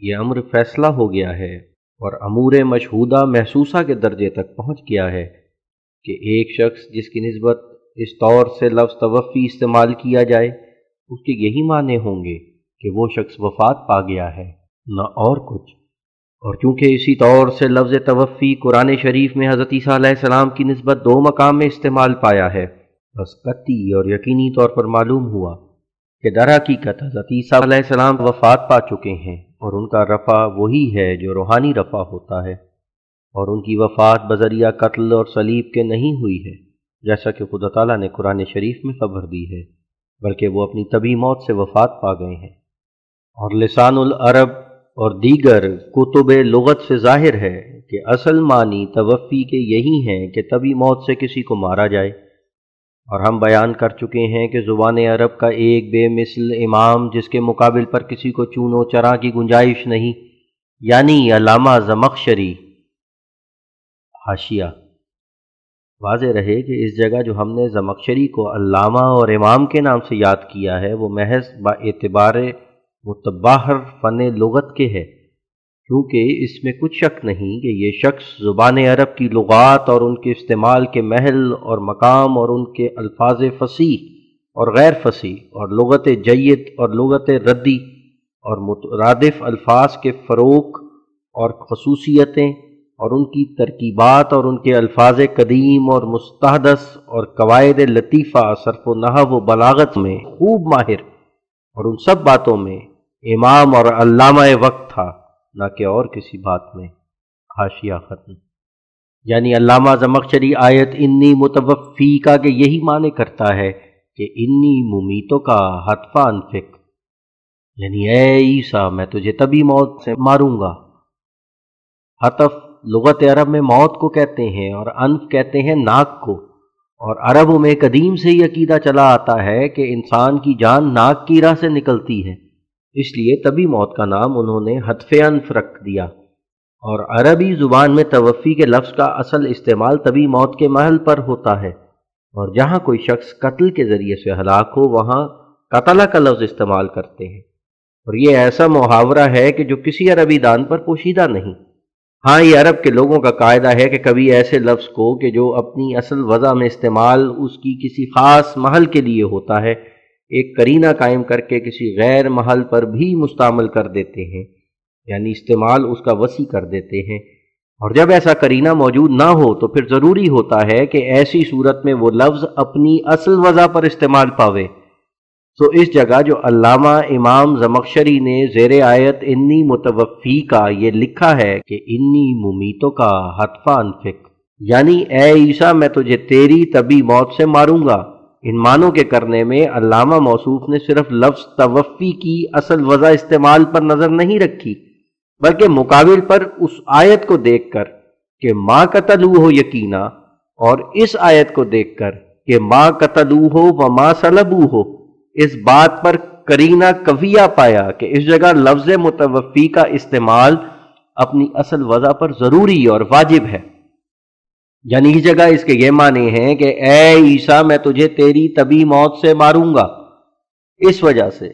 یہ امر فیصلہ ہو گیا ہے اور امور مشہودہ محسوسہ کے درجے تک پہنچ گیا ہے کہ ایک شخص جس کی نسبت اس طور سے لفظ توفی استعمال کیا جائے اس کے یہی معنی ہوں گے کہ وہ شخص وفات پا گیا ہے، نہ اور کچھ۔ اور چونکہ اسی طور سے لفظ توفی قرآن شریف میں حضرت عیسیٰ علیہ السلام کی نسبت دو مقام میں استعمال پایا ہے، بس قطعی اور یقینی طور پر معلوم ہوا کہ در حقیقت حضرت عیسیٰ علیہ السلام وفات پا چکے ہیں، اور ان کا رفع وہی ہے جو روحانی رفع ہوتا ہے، اور ان کی وفات بذریعہ قتل اور صلیب کے نہیں ہوئی ہے جیسا کہ خدا تعالیٰ نے قرآن شریف میں خبر دی ہے، بلکہ وہ اپنی طبی موت سے وفات پا گئے ہیں۔ اور لسان العرب اور دیگر کتب لغت سے ظاہر ہے کہ اصل معنی توفی کے یہی ہیں کہ طبی موت سے کسی کو مارا جائے، اور ہم بیان کر چکے ہیں کہ زبان عرب کا ایک بے مثل امام جس کے مقابل پر کسی کو چون و چرا کی گنجائش نہیں، یعنی علامہ زمخشری۔ حاشیہ: واضح رہے کہ اس جگہ جو ہم نے زمخشری کو علامہ اور امام کے نام سے یاد کیا ہے وہ محض با اعتبار متبحر فن لغت کے ہے، کیونکہ اس میں کچھ شک نہیں کہ یہ شخص زبان عرب کی لغات اور ان کے استعمال کے محل اور مقام اور ان کے الفاظ فصیح اور غیر فصیح اور لغت جید اور لغت ردی اور مترادف الفاظ کے فروق اور خصوصیتیں اور ان کی ترکیبات اور ان کے الفاظ قدیم اور مستحدث اور قواعد لطیفہ صرف و نحو و بلاغت میں خوب ماہر، اور ان سب باتوں میں امام اور علامہ وقت تھا، نہ کہ اور کسی بات میں۔ حاشیہ ختم۔ یعنی علامہ زمخشری آیت انی متوفی کا کہ یہی معنی کرتا ہے کہ انی ممیتوں کا حتفا انفق، یعنی اے عیسیٰ میں تجھے طبی موت سے ماروں گا۔ حتف لغت عرب میں موت کو کہتے ہیں اور انف کہتے ہیں ناک کو، اور عربوں میں قدیم سے ہی عقیدہ چلا آتا ہے کہ انسان کی جان ناک کی راہ سے نکلتی ہے، اس لیے طبی موت کا نام انہوں نے حتف انف رکھ دیا۔ اور عربی زبان میں توفی کے لفظ کا اصل استعمال طبی موت کے محل پر ہوتا ہے، اور جہاں کوئی شخص قتل کے ذریعے سے ہلاک ہو وہاں قتلہ کا لفظ استعمال کرتے ہیں، اور یہ ایسا محاورہ ہے کہ جو کسی عربی دان پر پوشیدہ نہیں۔ ہاں، یہ عرب کے لوگوں کا قاعدہ ہے کہ کبھی ایسے لفظ کو کہ جو اپنی اصل وضع میں استعمال اس کی کسی خاص محل کے لیے ہوتا ہے ایک قرینہ قائم کر کے کسی غیر محل پر بھی مستعمل کر دیتے ہیں، یعنی استعمال اس کا وسیع کر دیتے ہیں، اور جب ایسا قرینہ موجود نہ ہو تو پھر ضروری ہوتا ہے کہ ایسی صورت میں وہ لفظ اپنی اصل وضع پر استعمال پاوے۔ تو اس جگہ جو علامہ امام زمخشری نے زیر آیت انی متوفی کا یہ لکھا ہے کہ انی ممیتوں کا حتفا انفق، یعنی اے عیسیٰ میں تجھے تیری طبی موت سے ماروں گا، ان معنوں کے کرنے میں علامہ موصوف نے صرف لفظ توفی کی اصل وضع استعمال پر نظر نہیں رکھی، بلکہ مقابل پر اس آیت کو دیکھ کر کہ ما قتلوہ یقینا، اور اس آیت کو دیکھ کر کہ ما قتلوہ وما صلبوہ، اس بات پر قرینہ قویہ پایا کہ اس جگہ لفظ متوفی کا استعمال اپنی اصل وضع پر ضروری اور واجب ہے، یعنی اس جگہ اس کے یہ معنی ہیں کہ اے عیسیٰ میں تجھے تیری طبی موت سے ماروں گا۔ اس وجہ سے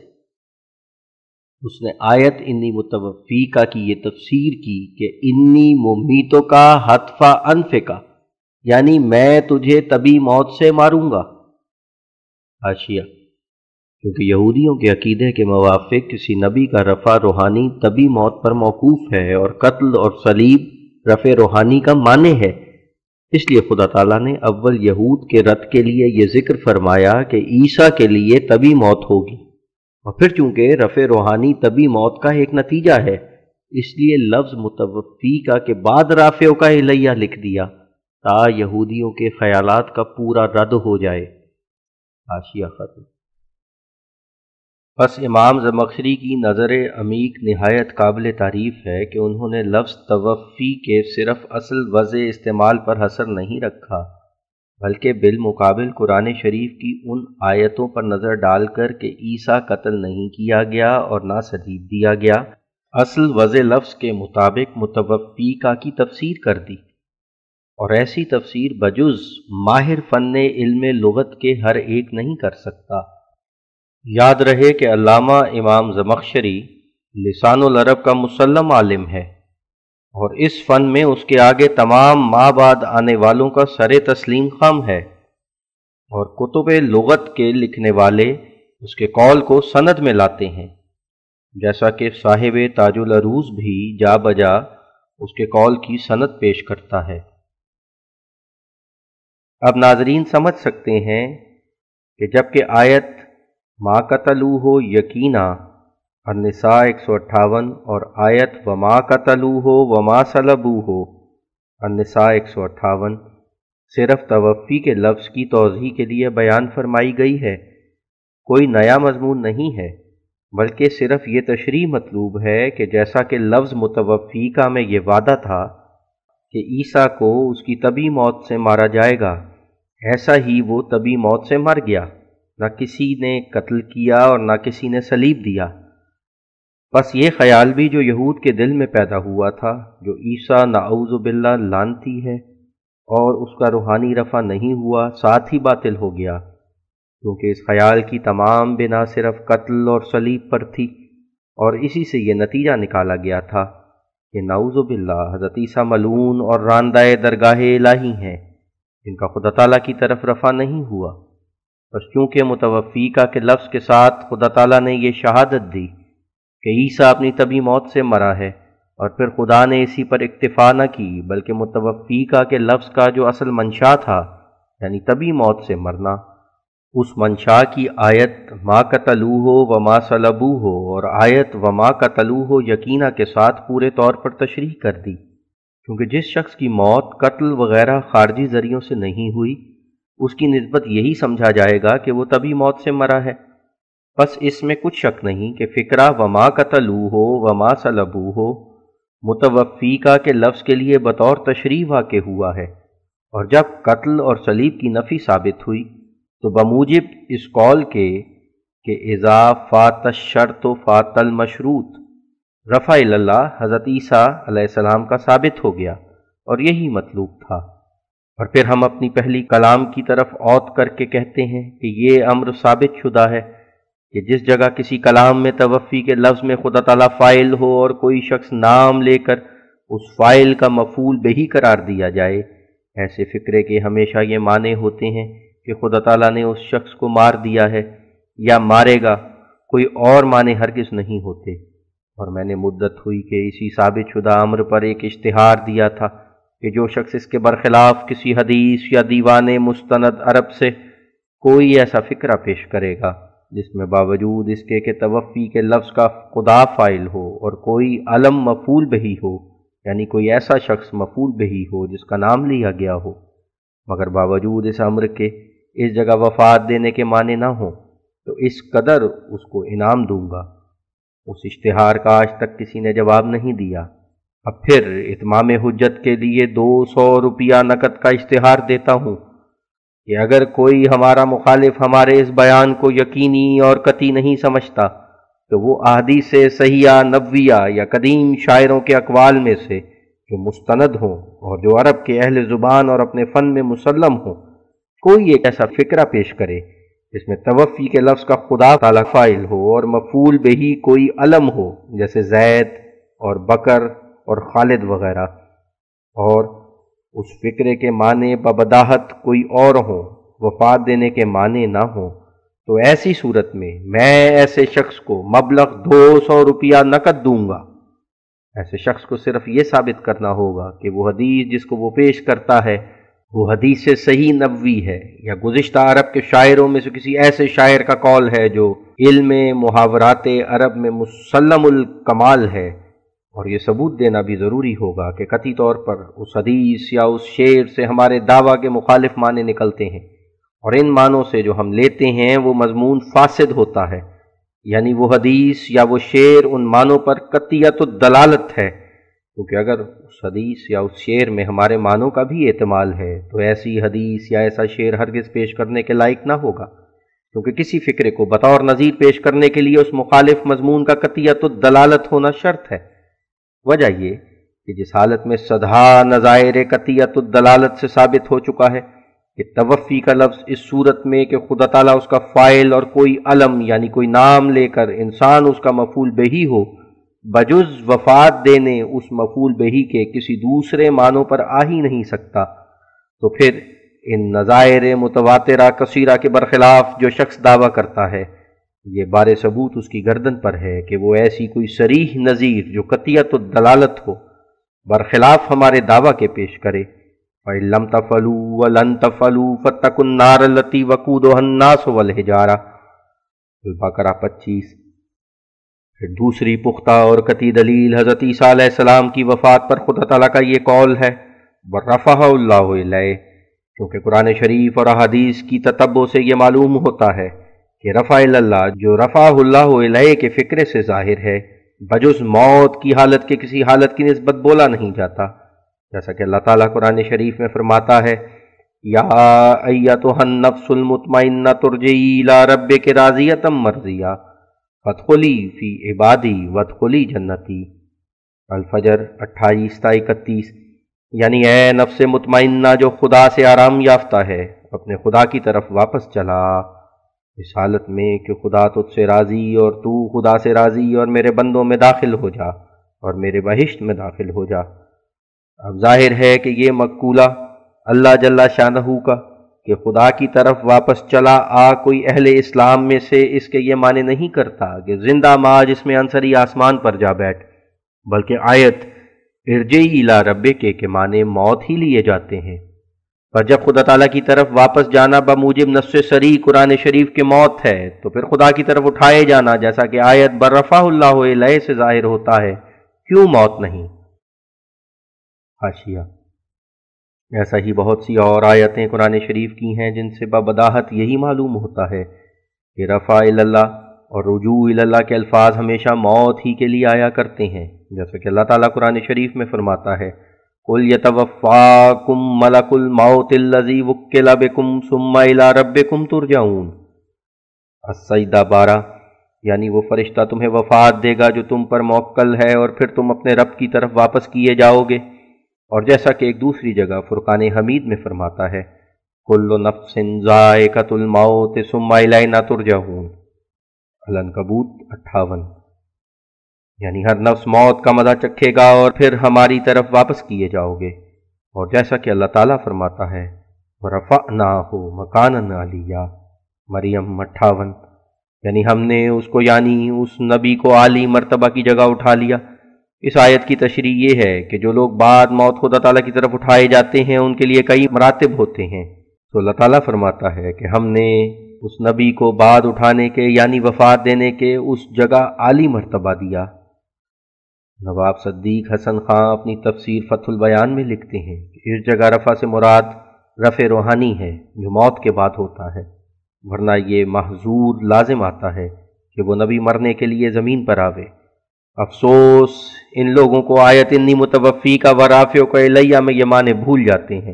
اس نے آیت انی متوفی کا کی یہ تفسیر کی کہ انی ممیتوں کا حتفا انفقا، یعنی میں تجھے طبی موت سے ماروں گا۔ حاشیہ: کیونکہ یہودیوں کے عقیدے کے موافق کسی نبی کا رفع روحانی طبی موت پر موقوف ہے، اور قتل اور صلیب رفع روحانی کا معنی ہے، اس لیے خدا تعالیٰ نے اول یہود کے رد کے لیے یہ ذکر فرمایا کہ عیسیٰ کے لیے طبی موت ہوگی، اور پھر چونکہ رفع روحانی طبی موت کا ایک نتیجہ ہے اس لیے لفظ متوفی کا کے بعد رافع کا الیہ لکھ دیا تا یہودیوں کے خیالات کا پورا رد ہو جائے۔ حاشیہ ختم۔ بس امام زمخشری کی نظر عمیق نہایت قابل تعریف ہے کہ انہوں نے لفظ توفی کے صرف اصل وضع استعمال پر حصر نہیں رکھا، بلکہ بالمقابل قرآن شریف کی ان آیتوں پر نظر ڈال کر کہ عیسیٰ قتل نہیں کیا گیا اور نہ صلیب دیا گیا، اصل وضع لفظ کے مطابق متوفی کا کی تفسیر کر دی، اور ایسی تفسیر بجز ماہر فن علم لغت کے ہر ایک نہیں کر سکتا۔ یاد رہے کہ علامہ امام زمخشری لسان العرب کا مسلم عالم ہے، اور اس فن میں اس کے آگے تمام ماں بعد آنے والوں کا سر تسلیم خم ہے، اور کتب لغت کے لکھنے والے اس کے قول کو سند میں لاتے ہیں، جیسا کہ صاحب تاج العروض بھی جا بجا اس کے قول کی سند پیش کرتا ہے۔ اب ناظرین سمجھ سکتے ہیں کہ جبکہ آیت ما قتلوہ یقینا النساء 158 اور آیت وما قتلوہ وما صلبوہ النساء 158 صرف توفی کے لفظ کی توضیح کے لیے بیان فرمائی گئی ہے، کوئی نیا مضمون نہیں ہے، بلکہ صرف یہ تشریح مطلوب ہے کہ جیسا کہ لفظ متوفی کا میں یہ وعدہ تھا کہ عیسیٰ کو اس کی طبی موت سے مارا جائے گا، ایسا ہی وہ طبی موت سے مر گیا، نہ کسی نے قتل کیا اور نہ کسی نے صلیب دیا۔ بس یہ خیال بھی جو یہود کے دل میں پیدا ہوا تھا، جو عیسیٰ نعوذ باللہ لعنتی ہے اور اس کا روحانی رفع نہیں ہوا، ساتھ ہی باطل ہو گیا، کیونکہ اس خیال کی تمام بنا صرف قتل اور صلیب پر تھی، اور اسی سے یہ نتیجہ نکالا گیا تھا کہ نعوذ باللہ حضرت عیسیٰ ملعون اور راندہ درگاہ الہی ہیں، جن کا خدا تعالیٰ کی طرف رفع نہیں ہوا۔ بس چونکہ متوفیقہ کے لفظ کے ساتھ خدا تعالیٰ نے یہ شہادت دی کہ عیسیٰ اپنی طبی موت سے مرا ہے، اور پھر خدا نے اسی پر اکتفا نہ کی بلکہ متوفیقہ کے لفظ کا جو اصل منشا تھا، یعنی طبی موت سے مرنا، اس منشا کی آیت ما قتلوہ وما صلبوہ اور آیت وما قتلوہ یقینا کے ساتھ پورے طور پر تشریح کر دی، کیونکہ جس شخص کی موت قتل وغیرہ خارجی ذریعوں سے نہیں ہوئی، اس کی نسبت یہی سمجھا جائے گا کہ وہ طبی موت سے مرا ہے۔ بس اس میں کچھ شک نہیں کہ فقرہ وما قتلوہ وما صلبوہ متوفیقہ کے لفظ کے لیے بطور تشریح واقع ہوا ہے، اور جب قتل اور صلیب کی نفی ثابت ہوئی تو بموجب اس قول کے کہ اذا فات الشرط فات المشروط رفع اللہ حضرت عیسیٰ علیہ السلام کا ثابت ہو گیا، اور یہی مطلوب تھا۔ اور پھر ہم اپنی پہلی کلام کی طرف عود کر کے کہتے ہیں کہ یہ امر ثابت شدہ ہے کہ جس جگہ کسی کلام میں توفی کے لفظ میں خدا تعالیٰ فاعل ہو اور کوئی شخص نام لے کر اس فاعل کا مفعول بہ قرار دیا جائے، ایسے فقرے کے ہمیشہ یہ معنی ہوتے ہیں کہ خدا تعالیٰ نے اس شخص کو مار دیا ہے یا مارے گا، کوئی اور معنی ہرگز نہیں ہوتے۔ اور میں نے مدت ہوئی کہ اسی ثابت شدہ امر پر ایک اشتہار دیا تھا کہ جو شخص اس کے برخلاف کسی حدیث یا دیوان مستند عرب سے کوئی ایسا فقرہ پیش کرے گا جس میں باوجود اس کے کہ توفی کے لفظ کا خدا فاعل ہو اور کوئی علم مفعول بہ ہو، یعنی کوئی ایسا شخص مفعول بہ ہو جس کا نام لیا گیا ہو، مگر باوجود اس امر کے اس جگہ وفات دینے کے معنی نہ ہوں، تو اس قدر اس کو انعام دوں گا۔ اس اشتہار کا آج تک کسی نے جواب نہیں دیا۔ اب پھر اتمام حجت کے لیے 200 روپیہ نقد کا اشتہار دیتا ہوں کہ اگر کوئی ہمارا مخالف ہمارے اس بیان کو یقینی اور قطعی نہیں سمجھتا تو وہ احادیث صحیحہ نبویہ یا قدیم شاعروں کے اقوال میں سے جو مستند ہوں اور جو عرب کے اہل زبان اور اپنے فن میں مسلم ہوں، کوئی ایک ایسا فقرہ پیش کرے جس میں توفی کے لفظ کا خدا تعالیٰ فاعل ہو اور مفعول بہ کوئی علم ہو، جیسے زید اور بکر اور خالد وغیرہ، اور اس فقرے کے معنی ببداہت کوئی اور ہوں، وفات دینے کے معنی نہ ہوں، تو ایسی صورت میں ایسے شخص کو مبلغ 200 روپیہ نقد دوں گا۔ ایسے شخص کو صرف یہ ثابت کرنا ہوگا کہ وہ حدیث جس کو وہ پیش کرتا ہے وہ حدیث صحیح نبوی ہے، یا گزشتہ عرب کے شاعروں میں سے کسی ایسے شاعر کا قول ہے جو علم محاورات عرب میں مسلم الکمال ہے، اور یہ ثبوت دینا بھی ضروری ہوگا کہ قطعی طور پر اس حدیث یا اس شعر سے ہمارے دعویٰ کے مخالف معنی نکلتے ہیں، اور ان معنوں سے جو ہم لیتے ہیں وہ مضمون فاسد ہوتا ہے، یعنی وہ حدیث یا وہ شعر ان معنوں پر قطعیت الدلالت ہے، کیونکہ اگر اس حدیث یا اس شعر میں ہمارے معنوں کا بھی احتمال ہے تو ایسی حدیث یا ایسا شعر ہرگز پیش کرنے کے لائق نہ ہوگا، کیونکہ کسی فقرے کو بطور نظیر پیش کرنے کے لیے اس مخالف مضمون کا قطعیت الدلالت ہونا شرط ہے۔ وجہ یہ کہ جس حالت میں صدہا نظائر قطعیت الدلالت سے ثابت ہو چکا ہے کہ توفی کا لفظ اس صورت میں کہ خدا تعالیٰ اس کا فاعل اور کوئی علم یعنی کوئی نام لے کر انسان اس کا مفعول بہ ہو، بجز وفات دینے اس مفعول بہی کے کسی دوسرے معنوں پر آ ہی نہیں سکتا، تو پھر ان نظائر متواترہ کثیرہ کے برخلاف جو شخص دعویٰ کرتا ہے، یہ بار ثبوت اس کی گردن پر ہے کہ وہ ایسی کوئی صریح نظیر جو قطعیت الدلالت ہو برخلاف ہمارے دعویٰ کے پیش کرے۔ فَإِن لَّمْ تَفْعَلُوا وَلَن تَفْعَلُوا فَاتَّقُوا النَّارَ الَّتِي وَقُودُهَا النَّاسُ وَالْحِجَارَةُ، البقرہ 25۔ پھر دوسری پختہ اور قطعی دلیل حضرت عیسیٰ علیہ السلام کی وفات پر خدا تعالیٰ کا یہ قول ہے وَرَفَعَهُ اللَّهُ إِلَيْهِ، کیونکہ قرآن شریف اور احادیث کی تتبع سے یہ معلوم ہوتا ہے کہ رفع اللہ جو رفع اللہ علیہ کے فکرے سے ظاہر ہے، بجز موت کی حالت کے کسی حالت کی نسبت بولا نہیں جاتا، جیسا کہ اللہ تعالیٰ قرآن شریف میں فرماتا ہے یا ایتھا النفس المطمئنۃ ارجعی الی ربک راضیۃ مرضیہ فادخلی فی عبادی وادخلی جنتی، الفجر 28-31۔ یعنی اے نفس مطمئنہ جو خدا سے آرام یافتہ ہے، اپنے خدا کی طرف واپس چلا، اس حالت میں کہ خدا تجھ سے راضی اور تو خدا سے راضی، اور میرے بندوں میں داخل ہو جا اور میرے بہشت میں داخل ہو جا۔ اب ظاہر ہے کہ یہ مقولہ اللہ جل شانہ کا کہ خدا کی طرف واپس چلا آ کوئی اہل اسلام میں سے اس کے یہ معنی نہیں کرتا کہ زندہ ماں جس میں عنصری آسمان پر جا بیٹھ، بلکہ آیت ارجعی الی ربک کے معنی موت ہی لیے جاتے ہیں۔ پر جب خدا تعالیٰ کی طرف واپس جانا بموجب نص صریح قرآن شریف کے موت ہے، تو پھر خدا کی طرف اٹھائے جانا جیسا کہ آیت برفع اللہ علیہ سے ظاہر ہوتا ہے، کیوں موت نہیں؟ حاشیہ: ایسا ہی بہت سی اور آیتیں قرآن شریف کی ہیں جن سے ببداہت یہی معلوم ہوتا ہے کہ رفع اللہ اور رجوع اللہ کے الفاظ ہمیشہ موت ہی کے لیے آیا کرتے ہیں، جیسا کہ اللہ تعالیٰ قرآن شریف میں فرماتا ہے قُلْ يَتَوَفَّاكُمْ مَلَكُ الْمَوْتِ الَّذِي وُكِّلَ بِكُمْ ثُمَّ إِلَىٰ رَبِّكُمْ تُرْجَعُونَ، السجدہ 12۔ یعنی وہ فرشتہ تمہیں وفات دے گا جو تم پر موکل ہے، اور پھر تم اپنے رب کی طرف واپس کیے جاؤ گے، اور جیسا کہ ایک دوسری جگہ فرقان حمید میں فرماتا ہے کُلُّ نَفْسٍ ذَائِقَةُ الْمَوْتِ ثُمَّ إِلَيْنَا تُرْجَعُونَ، العنکبوت 58۔ یعنی ہر نفس موت کا مزہ چکھے گا اور پھر ہماری طرف واپس کیے جاؤ گے، اور جیسا کہ اللہ تعالیٰ فرماتا ہے وَرَفَعْنَاهُ مَكَانًا عَلِيًّا، مریم 58۔ یعنی ہم نے اس کو یعنی اس نبی کو عالی مرتبہ کی جگہ اٹھا لیا۔ اس آیت کی تشریح یہ ہے کہ جو لوگ بعد موت خدا تعالیٰ کی طرف اٹھائے جاتے ہیں ان کے لیے کئی مراتب ہوتے ہیں، تو اللہ تعالیٰ فرماتا ہے کہ ہم نے اس نبی کو بعد اٹھانے کے یعنی وفات دینے کے اس جگہ عالی مرتبہ دیا۔ نواب صدیق حسن خان اپنی تفسیر فتح البیان میں لکھتے ہیں کہ اس جگہ رفع سے مراد رفع روحانی ہے جو موت کے بعد ہوتا ہے، ورنہ یہ محظور لازم آتا ہے کہ وہ نبی مرنے کے لیے زمین پر آوے۔ افسوس ان لوگوں کو آیت انی متوفی کا ورافع کا الیہ میں یہ معنی بھول جاتے ہیں،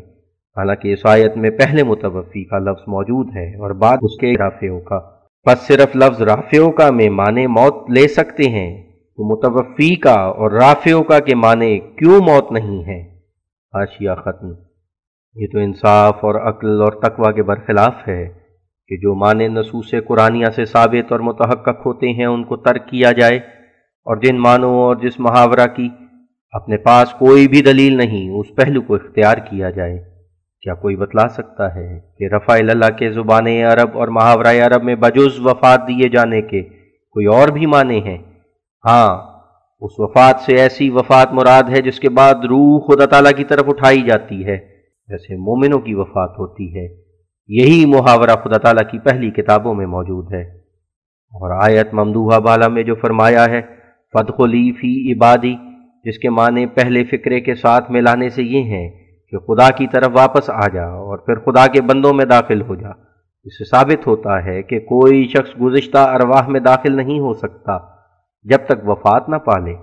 حالانکہ اس آیت میں پہلے متوفی کا لفظ موجود ہے اور بعد اس کے رافع کا، پس صرف لفظ رافع کا میں معنی موت لے سکتے ہیں، تو متوفی کا اور رافع کا کے معنی کیوں موت نہیں ہے؟ حاشیہ ختم۔ یہ تو انصاف اور عقل اور تقوی کے برخلاف ہے کہ جو معنی نصوص قرآنیہ سے ثابت اور متحقق ہوتے ہیں ان کو ترک کیا جائے، اور جن معنوں اور جس محاورہ کی اپنے پاس کوئی بھی دلیل نہیں اس پہلو کو اختیار کیا جائے۔ کیا کوئی بتلا سکتا ہے کہ رفع اللہ کے زبان عرب اور محاورہ عرب میں بجز وفات دیے جانے کے کوئی اور بھی معنی ہیں؟ ہاں، اس وفات سے ایسی وفات مراد ہے جس کے بعد روح خدا تعالیٰ کی طرف اٹھائی جاتی ہے، جیسے مومنوں کی وفات ہوتی ہے۔ یہی محاورہ خدا تعالیٰ کی پہلی کتابوں میں موجود ہے، اور آیت ممدوحہ بالا میں جو فرمایا ہے فَادْخُلِي فِي عِبَادِي، جس کے معنی پہلے فکرے کے ساتھ ملانے سے یہ ہیں کہ خدا کی طرف واپس آ جا اور پھر خدا کے بندوں میں داخل ہو جا۔ اس سے ثابت ہوتا ہے کہ کوئی شخص گزشتہ ارواح میں داخل نہیں ہو سکتا جب تک وفات نہ پالے،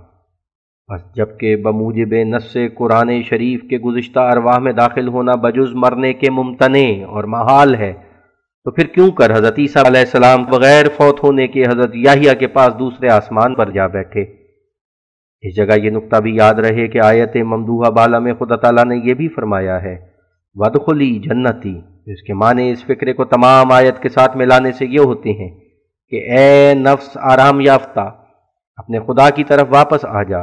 بس جبکہ بموجب نص قرآن شریف کے گزشتہ ارواح میں داخل ہونا بجز مرنے کے ممتنع اور محال ہے، تو پھر کیوں کر حضرت عیسیٰ علیہ السلام بغیر فوت ہونے کے حضرت یحییٰ کے پاس دوسرے آسمان پر جا بیٹھے؟ اس جگہ یہ نقطہ بھی یاد رہے کہ آیت ممدوحہ بالا میں خدا تعالیٰ نے یہ بھی فرمایا ہے وَادْخُلِي جنتی، جس کے معنی اس فکرے کو تمام آیت کے ساتھ ملانے سے یہ ہوتے ہیں کہ اے نفس آرام یافتہ، اپنے خدا کی طرف واپس آ جا،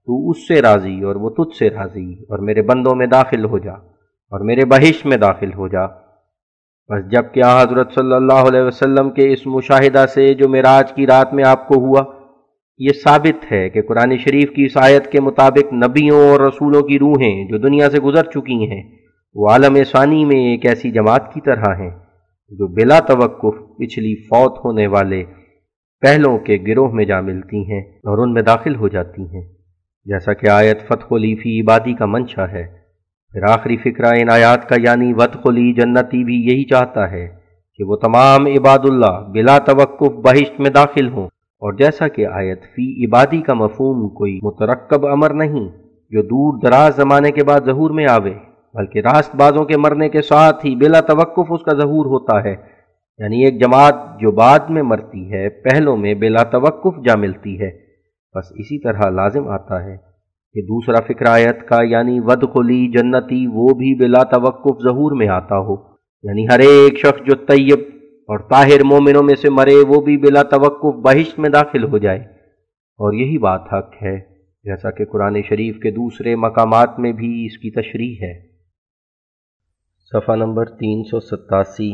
تو اس سے راضی اور وہ تجھ سے راضی، اور میرے بندوں میں داخل ہو جا اور میرے بہشت میں داخل ہو جا۔ بس جب کہ حضرت صلی اللہ علیہ وسلم کے اس مشاہدہ سے جو معراج کی رات میں آپ کو ہوا، یہ ثابت ہے کہ قرآن شریف کی اس آیت کے مطابق نبیوں اور رسولوں کی روحیں جو دنیا سے گزر چکی ہیں وہ عالم ثانی میں ایک ایسی جماعت کی طرح ہیں جو بلا توقف پچھلی فوت ہونے والے پہلوں کے گروہ میں جا ملتی ہیں اور ان میں داخل ہو جاتی ہیں، جیسا کہ آیت فتح فی عبادی کا منشا ہے۔ پھر آخری فقرہ ان آیات کا یعنی ودخلی جنتی بھی یہی چاہتا ہے کہ وہ تمام عباد اللہ بلا توقف بہشت میں داخل ہوں، اور جیسا کہ آیت فی عبادی کا مفہوم کوئی مترکب امر نہیں جو دور دراز زمانے کے بعد ظہور میں آوے، بلکہ راست بازوں کے مرنے کے ساتھ ہی بلا توقف اس کا ظہور ہوتا ہے، یعنی ایک جماعت جو بعد میں مرتی ہے پہلوں میں بلا توقف جا ملتی ہے۔ بس اسی طرح لازم آتا ہے کہ دوسرا فقرہ آیت کا یعنی ودخلی جنتی وہ بھی بلا توقف ظہور میں آتا ہو، یعنی ہر ایک شخص جو طیب اور طاہر مومنوں میں سے مرے وہ بھی بلا توقف بہشت میں داخل ہو جائے، اور یہی بات حق ہے، جیسا کہ قرآن شریف کے دوسرے مقامات میں بھی اس کی تشریح ہے۔ صفحہ نمبر 387۔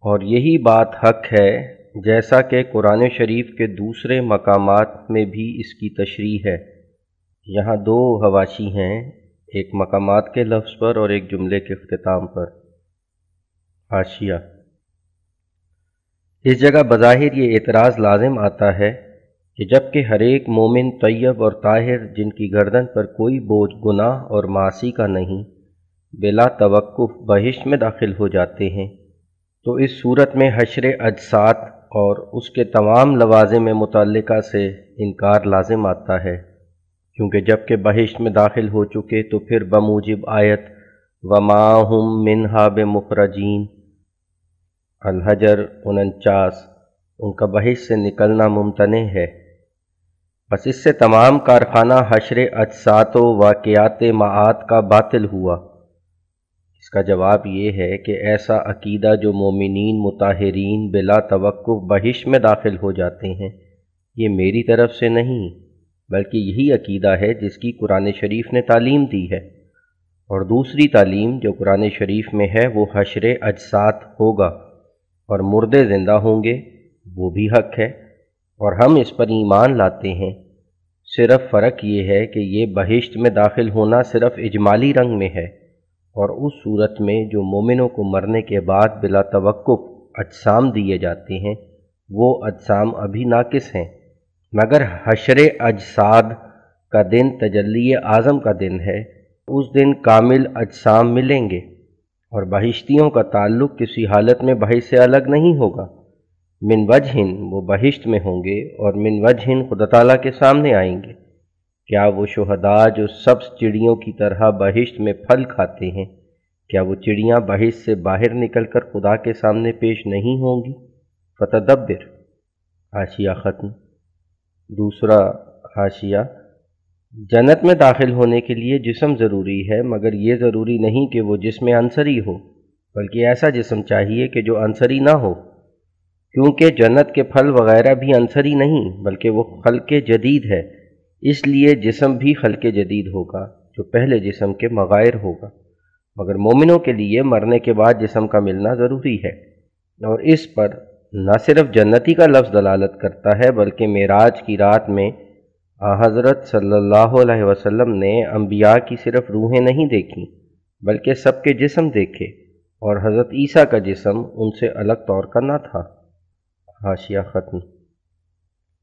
اور یہی بات حق ہے جیسا کہ قرآن شریف کے دوسرے مقامات میں بھی اس کی تشریح ہے۔ یہاں دو حواشی ہیں، ایک مقامات کے لفظ پر اور ایک جملے کے اختتام پر۔ حاشیہ: اس جگہ بظاہر یہ اعتراض لازم آتا ہے کہ جبکہ ہر ایک مومن طیب اور طاہر جن کی گردن پر کوئی بوجھ گناہ اور معاصی کا نہیں بلا توقف بہشت میں داخل ہو جاتے ہیں، تو اس صورت میں حشر اجساد اور اس کے تمام لوازم متعلقہ سے انکار لازم آتا ہے، کیونکہ جبکہ بہشت میں داخل ہو چکے تو پھر بموجب آیت وَمَا هُم مِنْهَا بِمُخْرَجِينَ الحجر 49 ان کا بہشت سے نکلنا ممتنع ہے۔ بس اس سے تمام کارخانہ حشر اجساد و واقعات معاد کا باطل ہوا۔ اس کا جواب یہ ہے کہ ایسا عقیدہ جو مومنین مطہرین بلا توقف بہشت میں داخل ہو جاتے ہیں، یہ میری طرف سے نہیں بلکہ یہی عقیدہ ہے جس کی قرآن شریف نے تعلیم دی ہے، اور دوسری تعلیم جو قرآن شریف میں ہے وہ حشر اجساد ہوگا اور مردے زندہ ہوں گے، وہ بھی حق ہے اور ہم اس پر ایمان لاتے ہیں۔ صرف فرق یہ ہے کہ یہ بہشت میں داخل ہونا صرف اجمالی رنگ میں ہے، اور اس صورت میں جو مومنوں کو مرنے کے بعد بلا توقف اجسام دیے جاتے ہیں وہ اجسام ابھی ناقص ہیں، مگر حشر اجساد کا دن تجلی اعظم کا دن ہے، اس دن کامل اجسام ملیں گے، اور بہشتیوں کا تعلق کسی حالت میں بہشت سے الگ نہیں ہوگا۔ من وجہ وہ بہشت میں ہوں گے اور من وجہ خدا تعالیٰ کے سامنے آئیں گے۔ کیا وہ شہداء جو سبز چڑیوں کی طرح بہشت میں پھل کھاتے ہیں، کیا وہ چڑیاں بہشت سے باہر نکل کر خدا کے سامنے پیش نہیں ہوں گی؟ فتدبر۔ حاشیہ ختم۔ دوسرا حاشیہ: جنت میں داخل ہونے کے لیے جسم ضروری ہے، مگر یہ ضروری نہیں کہ وہ جسم عنصری ہو، بلکہ ایسا جسم چاہیے کہ جو عنصری نہ ہو، کیونکہ جنت کے پھل وغیرہ بھی عنصری نہیں بلکہ وہ خلق جدید ہے، اس لیے جسم بھی خلق جدید ہوگا جو پہلے جسم کے مغائر ہوگا، مگر مومنوں کے لیے مرنے کے بعد جسم کا ملنا ضروری ہے، اور اس پر نہ صرف جنتی کا لفظ دلالت کرتا ہے بلکہ معراج کی رات میں حضرت صلی اللہ علیہ وسلم نے انبیاء کی صرف روحیں نہیں دیکھیں بلکہ سب کے جسم دیکھے، اور حضرت عیسیٰ کا جسم ان سے الگ طور کا نہ تھا۔ حاشیہ ختم۔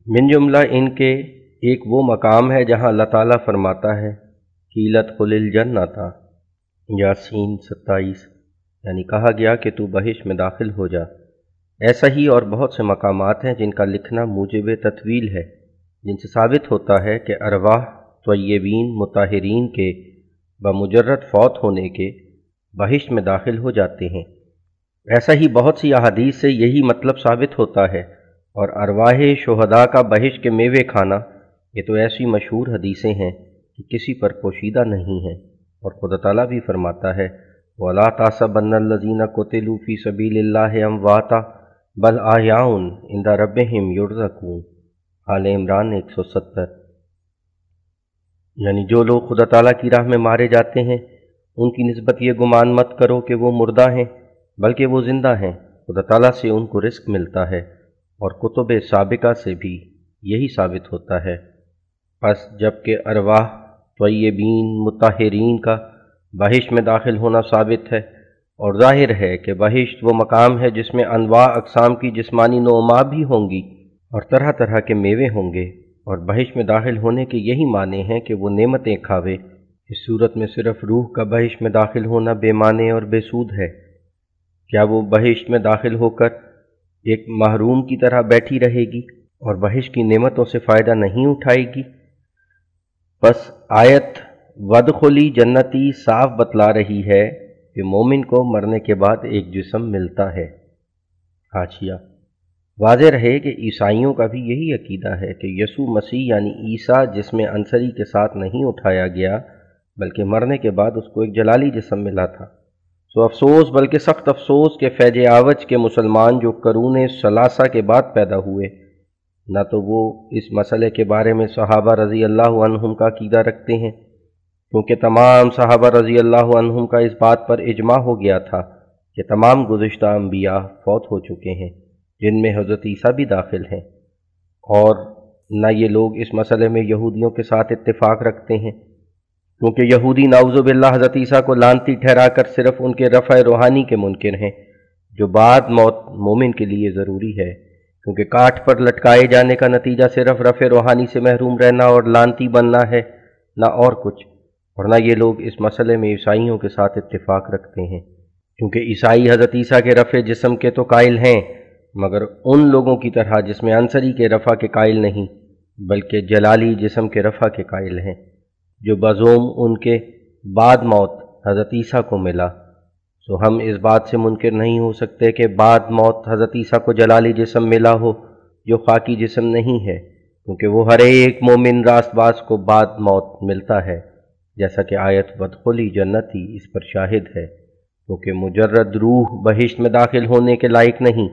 من جملہ ان کے ایک وہ مقام ہے جہاں اللہ تعالیٰ فرماتا ہے قیل ادخل الجنۃ، یاسین 27، یعنی کہا گیا کہ تو بہشت میں داخل ہو جا۔ ایسا ہی اور بہت سے مقامات ہیں جن کا لکھنا موجب تطویل ہے، جن سے ثابت ہوتا ہے کہ ارواح طیبین مطہرین کے بمجرد فوت ہونے کے بہشت میں داخل ہو جاتے ہیں۔ ایسا ہی بہت سی احادیث سے یہی مطلب ثابت ہوتا ہے، اور ارواح شہداء کا بہشت کے میوے کھانا یہ تو ایسی مشہور حدیثیں ہیں کہ کسی پر پوشیدہ نہیں ہیں، اور خدا تعالیٰ بھی فرماتا ہے وَلَا تَحْسَبَنَّ الَّذِينَ قُتِلُوا فِي سَبِيلِ اللَّهِ أَمْوَاتًا بَلْ أَحْيَاءٌ عِندَ رَبِّهِمْ يُرْزَقُونَ۔ آل عمران 170۔ یعنی جو لوگ خدا تعالیٰ کی راہ میں مارے جاتے ہیں ان کی نسبت یہ گمان مت کرو کہ وہ مردہ ہیں، بلکہ وہ زندہ ہیں۔ خدا تعالیٰ سے ان کو رزق ملتا ہے، اور کتب سابقہ سے بھی یہی ثابت ہوتا ہے۔ پس جب کہ ارواح طیبین مطہرین کا بہشت میں داخل ہونا ثابت ہے، اور ظاہر ہے کہ بہشت وہ مقام ہے جس میں انواع اقسام کی جسمانی نعما بھی ہوں گی اور طرح طرح کے میوے ہوں گے، اور بہشت میں داخل ہونے کے یہی معنی ہیں کہ وہ نعمتیں کھاوے۔ اس صورت میں صرف روح کا بہشت میں داخل ہونا بے معنی اور بے سود ہے۔ کیا وہ بہشت میں داخل ہو کر ایک محروم کی طرح بیٹھی رہے گی اور بہشت کی نعمتوں سے فائدہ نہیں اٹھائے گی؟ پس آیت وادخلی جنتی صاف بتلا رہی ہے کہ مومن کو مرنے کے بعد ایک جسم ملتا ہے۔ حاشیہ: واضح رہے کہ عیسائیوں کا بھی یہی عقیدہ ہے کہ یسوع مسیح یعنی عیسیٰ جسم عنصری کے ساتھ نہیں اٹھایا گیا، بلکہ مرنے کے بعد اس کو ایک جلالی جسم ملا تھا۔ سو افسوس، بلکہ سخت افسوس کہ فیض عوج کے مسلمان جو قرون ثلاثہ کے بعد پیدا ہوئے، نہ تو وہ اس مسئلے کے بارے میں صحابہ رضی اللہ عنہم کا عقیدہ رکھتے ہیں، کیونکہ تمام صحابہ رضی اللہ عنہم کا اس بات پر اجماع ہو گیا تھا کہ تمام گزشتہ انبیاء فوت ہو چکے ہیں، جن میں حضرت عیسیٰ بھی داخل ہیں، اور نہ یہ لوگ اس مسئلے میں یہودیوں کے ساتھ اتفاق رکھتے ہیں، کیونکہ یہودی نعوذ باللہ حضرت عیسیٰ کو لعنتی ٹھہرا کر صرف ان کے رفع روحانی کے منکر ہیں، جو بعد موت مومن کے لیے ضروری ہے، کیونکہ کاٹھ پر لٹکائے جانے کا نتیجہ صرف رفع روحانی سے محروم رہنا اور لعنتی بننا ہے، نہ اور کچھ۔ اور نہ یہ لوگ اس مسئلے میں عیسائیوں کے ساتھ اتفاق رکھتے ہیں، کیونکہ عیسائی حضرت عیسیٰ کے رفع جسم کے تو قائل ہیں، مگر ان لوگوں کی طرح جس میں عنصری کے رفع کے قائل نہیں، بلکہ جلالی جسم کے رفع کے قائل ہیں، جو بزوم ان کے بعد موت حضرت عیسیٰ کو ملا۔ سو ہم اس بات سے منکر نہیں ہو سکتے کہ بعد موت حضرت عیسیٰ کو جلالی جسم ملا ہو جو خاکی جسم نہیں ہے، کیونکہ وہ ہر ایک مومن راست باز کو بعد موت ملتا ہے، جیسا کہ آیت وادخلی جنتی اس پر شاہد ہے، کیونکہ مجرد روح بہشت میں داخل ہونے کے لائق نہیں،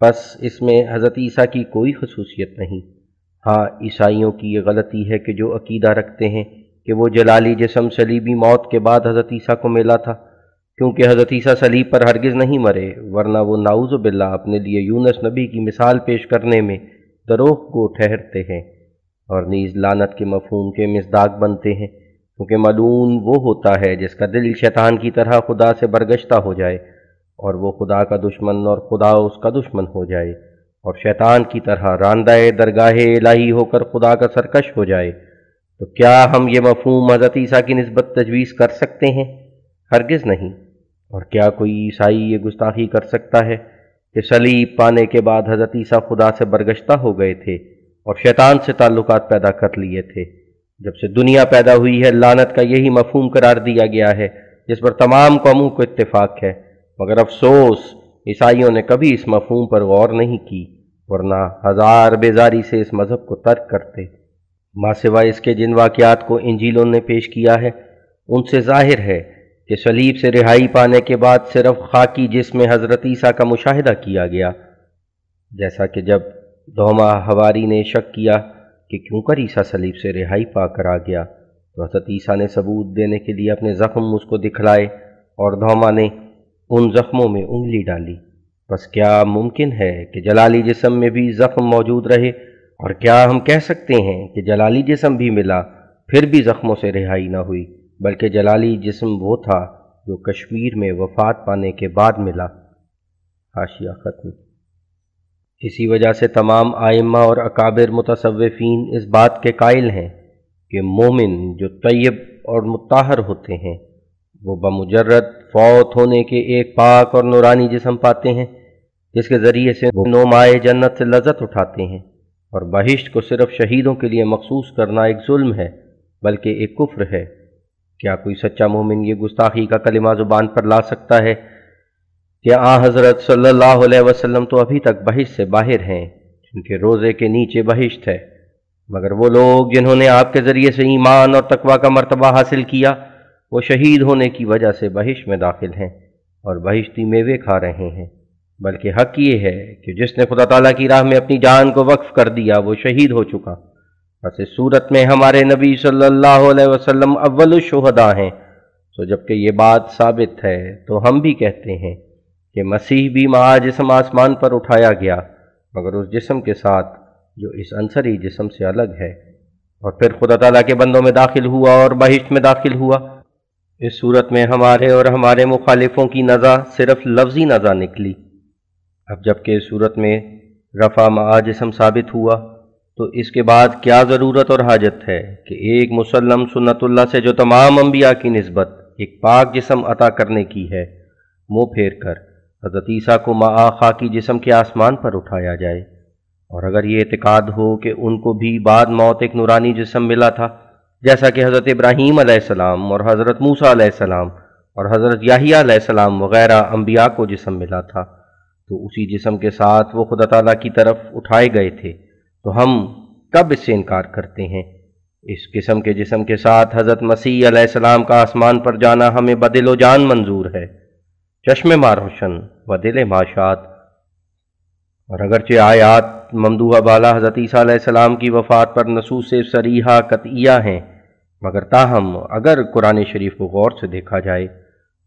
پس اس میں حضرت عیسیٰ کی کوئی خصوصیت نہیں۔ ہاں، عیسائیوں کی یہ غلطی ہے کہ جو عقیدہ رکھتے ہیں کہ وہ جلالی جسم صلیبی موت کے بعد حضرت عیسیٰ کو ملا تھا، کیونکہ حضرت عیسیٰ صلیب پر ہرگز نہیں مرے، ورنہ وہ نعوذ باللہ اپنے لیے یونس نبی کی مثال پیش کرنے میں دروغ گو ٹھہرتے ہیں، اور نیز لعنت کے مفہوم کے مصداق بنتے ہیں، کیونکہ ملعون وہ ہوتا ہے جس کا دل شیطان کی طرح خدا سے برگشتہ ہو جائے، اور وہ خدا کا دشمن اور خدا اس کا دشمن ہو جائے، اور شیطان کی طرح راندہ درگاہ الہی ہو کر خدا کا سرکش ہو جائے۔ تو کیا ہم یہ مفہوم حضرت عیسیٰ کی نسبت تجویز کر سکتے ہیں؟ ہرگز نہیں۔ اور کیا کوئی عیسائی یہ گستاخی کر سکتا ہے کہ صلیب پانے کے بعد حضرت عیسیٰ خدا سے برگشتہ ہو گئے تھے اور شیطان سے تعلقات پیدا کر لیے تھے؟ جب سے دنیا پیدا ہوئی ہے، لعنت کا یہی مفہوم قرار دیا گیا ہے جس پر تمام قوموں کو اتفاق ہے، مگر افسوس عیسائیوں نے کبھی اس مفہوم پر غور نہیں کی، ورنہ ہزار بیزاری سے اس مذہب کو ترک کرتے۔ ماں سوائے اس کے جن واقعات کو انجیلوں نے پیش کیا ہے، ان سے ظاہر ہے کہ صلیب سے رہائی پانے کے بعد صرف خاکی جسم حضرت عیسیٰ کا مشاہدہ کیا گیا، جیسا کہ جب دوما حواری نے شک کیا کہ کیوں کر عیسیٰ صلیب سے رہائی پا کر آ گیا، تو حضرت عیسیٰ نے ثبوت دینے کے لیے اپنے زخم اس کو دکھلائے، اور دوما نے ان زخموں میں انگلی ڈالی۔ بس کیا ممکن ہے کہ جلالی جسم میں بھی زخم موجود رہے؟ اور کیا ہم کہہ سکتے ہیں کہ جلالی جسم بھی ملا پھر بھی زخموں سے رہائی نہ ہوئی، بلکہ جلالی جسم وہ تھا جو کشمیر میں وفات پانے کے بعد ملا؟ حاشیہ ختم۔ اسی وجہ سے تمام ائمہ اور اکابر متصوفین اس بات کے قائل ہیں کہ مومن جو طیب اور مطہر ہوتے ہیں وہ بمجرد فوت ہونے کے ایک پاک اور نورانی جسم پاتے ہیں، جس کے ذریعے سے وہ نعمائے جنت سے لذت اٹھاتے ہیں، اور بہشت کو صرف شہیدوں کے لیے مخصوص کرنا ایک ظلم ہے، بلکہ ایک کفر ہے۔ کیا کوئی سچا مومن یہ گستاخی کا کلمہ زبان پر لا سکتا ہے کہ حضرت صلی اللہ علیہ وسلم تو ابھی تک بہشت سے باہر ہیں، جن کے روزے کے نیچے بہشت ہے، مگر وہ لوگ جنہوں نے آپ کے ذریعے سے ایمان اور تقوی کا مرتبہ حاصل کیا، وہ شہید ہونے کی وجہ سے بہشت میں داخل ہیں اور بہشتی میوے کھا رہے ہیں، بلکہ حق یہ ہے کہ جس نے خدا تعالیٰ کی راہ میں اپنی جان کو وقف کر دیا وہ شہید ہو چکا۔ بس اس صورت میں ہمارے نبی صلی اللہ علیہ وسلم اول الشہداء ہیں۔ تو جبکہ یہ بات ثابت ہے تو ہم بھی کہتے ہیں کہ مسیح بھی معا جسم آسمان پر اٹھایا گیا، مگر اس جسم کے ساتھ جو اس عنصری جسم سے الگ ہے، اور پھر خدا تعالیٰ کے بندوں میں داخل ہوا اور بہشت میں داخل ہوا۔ اس صورت میں ہمارے اور ہمارے مخالفوں کی نزع صرف لفظی نزع نکلی۔ اب جبکہ اس صورت میں رفع معا جسم ثابت ہوا تو اس کے بعد کیا ضرورت اور حاجت ہے کہ ایک مسلم سنت اللہ سے جو تمام انبیاء کی نسبت ایک پاک جسم عطا کرنے کی ہے، منہ پھیر کر حضرت عیسیٰ کو معا خاکی جسم کے آسمان پر اٹھایا جائے؟ اور اگر یہ اعتقاد ہو کہ ان کو بھی بعد موت ایک نورانی جسم ملا تھا، جیسا کہ حضرت ابراہیم علیہ السلام اور حضرت موسیٰ علیہ السلام اور حضرت یحییٰ علیہ السلام وغیرہ انبیاء کو جسم ملا تھا، تو اسی جسم کے ساتھ وہ خدا تعالیٰ کی طرف اٹھائے گئے تھے، تو ہم کب اس سے انکار کرتے ہیں؟ اس قسم کے جسم کے ساتھ حضرت مسیح علیہ السلام کا آسمان پر جانا ہمیں بدل و جان منظور ہے، چشم ما روشن و دل ما شاد۔ اور اگرچہ آیات ممدوحہ بالا حضرت عیسیٰ علیہ السلام کی وفات پر نصوص صریحہ قطعیہ ہیں، مگر تاہم اگر قرآن شریف کو غور سے دیکھا جائے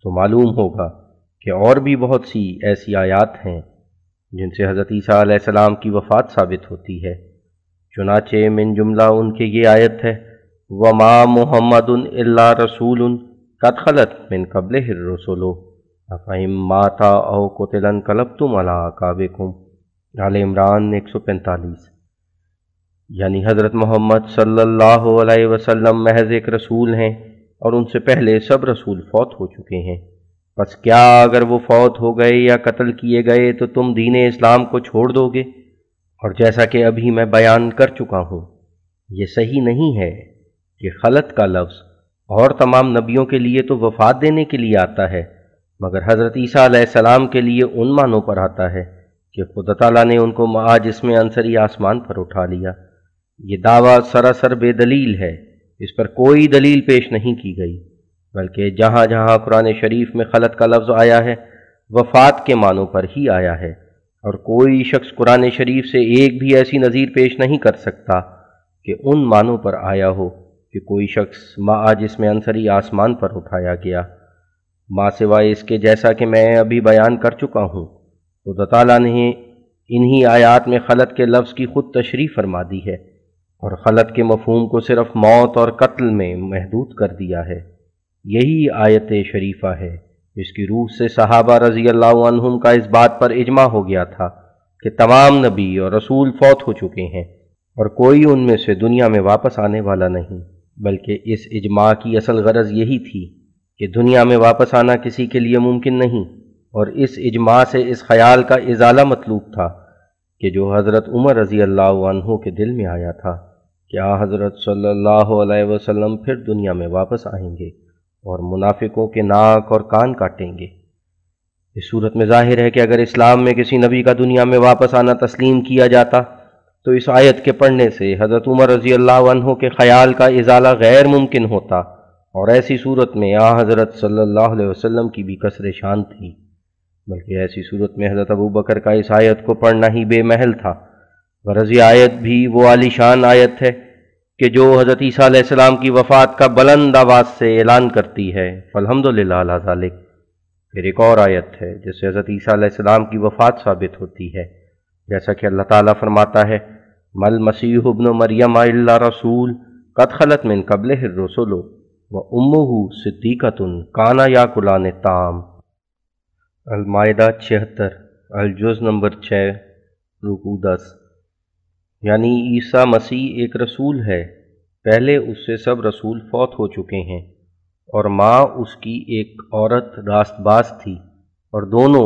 تو معلوم ہوگا کہ اور بھی بہت سی ایسی آیات ہیں جن سے حضرت عیسیٰ علیہ السلام کی وفات ثابت ہوتی ہے۔ چنانچہ من جملہ ان کے یہ آیت ہے، وَمَا مُحَمَّدٌ إِلَّا رَسُولٌ قَدْ خَلَتْ مِن قَبْلِهِ الرُّسُلُ أَفَإِن مَاتَ أَوْ قُتِلَ انقلبتم عَلَىٰ أَعْقَابِكُمْ، آل عمران 145۔ یعنی حضرت محمد صلی اللہ علیہ وسلم محض ایک رسول ہیں اور ان سے پہلے سب رسول فوت ہو چکے ہیں، پس کیا اگر وہ فوت ہو گئے یا قتل کیے گئے تو تم دین اسلام کو چھوڑ دو گے؟ اور جیسا کہ ابھی میں بیان کر چکا ہوں، یہ صحیح نہیں ہے کہ خلط کا لفظ اور تمام نبیوں کے لیے تو وفات دینے کے لیے آتا ہے، مگر حضرت عیسیٰ علیہ السلام کے لیے ان معنوں پر آتا ہے کہ خدا تعالیٰ نے ان کو معا جسم عنصری آسمان پر اٹھا لیا۔ یہ دعویٰ سراسر بے دلیل ہے، اس پر کوئی دلیل پیش نہیں کی گئی، بلکہ جہاں جہاں قرآن شریف میں خلط کا لفظ آیا ہے وفات کے معنوں پر ہی آیا ہے، اور کوئی شخص قرآن شریف سے ایک بھی ایسی نظیر پیش نہیں کر سکتا کہ ان معنوں پر آیا ہو کہ کوئی شخص معا جسم عنصری آسمان پر اٹھایا گیا، ماں سوائے اس کے جیسا کہ میں ابھی بیان کر چکا ہوں۔ خدا تعالیٰ نے انہی آیات میں خلط کے لفظ کی خود تشریح فرما دی ہے، اور خلط کے مفہوم کو صرف موت اور قتل میں محدود کر دیا ہے۔ یہی آیت شریفہ ہے جس کی روح سے صحابہ رضی اللہ عنہم کا اس بات پر اجماع ہو گیا تھا کہ تمام نبی اور رسول فوت ہو چکے ہیں اور کوئی ان میں سے دنیا میں واپس آنے والا نہیں، بلکہ اس اجماع کی اصل غرض یہی تھی کہ دنیا میں واپس آنا کسی کے لیے ممکن نہیں، اور اس اجماع سے اس خیال کا ازالہ مطلوب تھا کہ جو حضرت عمر رضی اللہ عنہ کے دل میں آیا تھا کہ حضرت صلی اللہ علیہ وسلم پھر دنیا میں واپس آئیں گے اور منافقوں کے ناک اور کان کاٹیں گے۔ اس صورت میں ظاہر ہے کہ اگر اسلام میں کسی نبی کا دنیا میں واپس آنا تسلیم کیا جاتا تو اس آیت کے پڑھنے سے حضرت عمر رضی اللہ عنہ کے خیال کا ازالہ غیر ممکن ہوتا، اور ایسی صورت میں حضرت صلی اللہ علیہ وسلم کی بھی کسر شان تھی، بلکہ ایسی صورت میں حضرت ابو بکر کا اس آیت کو پڑھنا ہی بے محل تھا۔ غرض یہ آیت بھی وہ عالی شان آیت ہے کہ جو حضرت عیسیٰ علیہ السلام کی وفات کا بلند آواز سے اعلان کرتی ہے، فالحمدللہ علی ذالک۔ پھر ایک اور آیت ہے جس سے حضرت عیسیٰ علیہ السلام کی وفات ثابت ہوتی ہے، جیسا کہ اللہ تعالیٰ فرماتا ہے، مل مسیح ابن مریم الا رسول قد خلت من قبلہ الرسل وامہ صدیقۃ کانا یاکلان الطعام۔ المائدہ 76، الجز نمبر 6، رکوع 10۔ یعنی عیسیٰ مسیح ایک رسول ہے، پہلے اس سے سب رسول فوت ہو چکے ہیں، اور ماں اس کی ایک عورت راست باز تھی، اور دونوں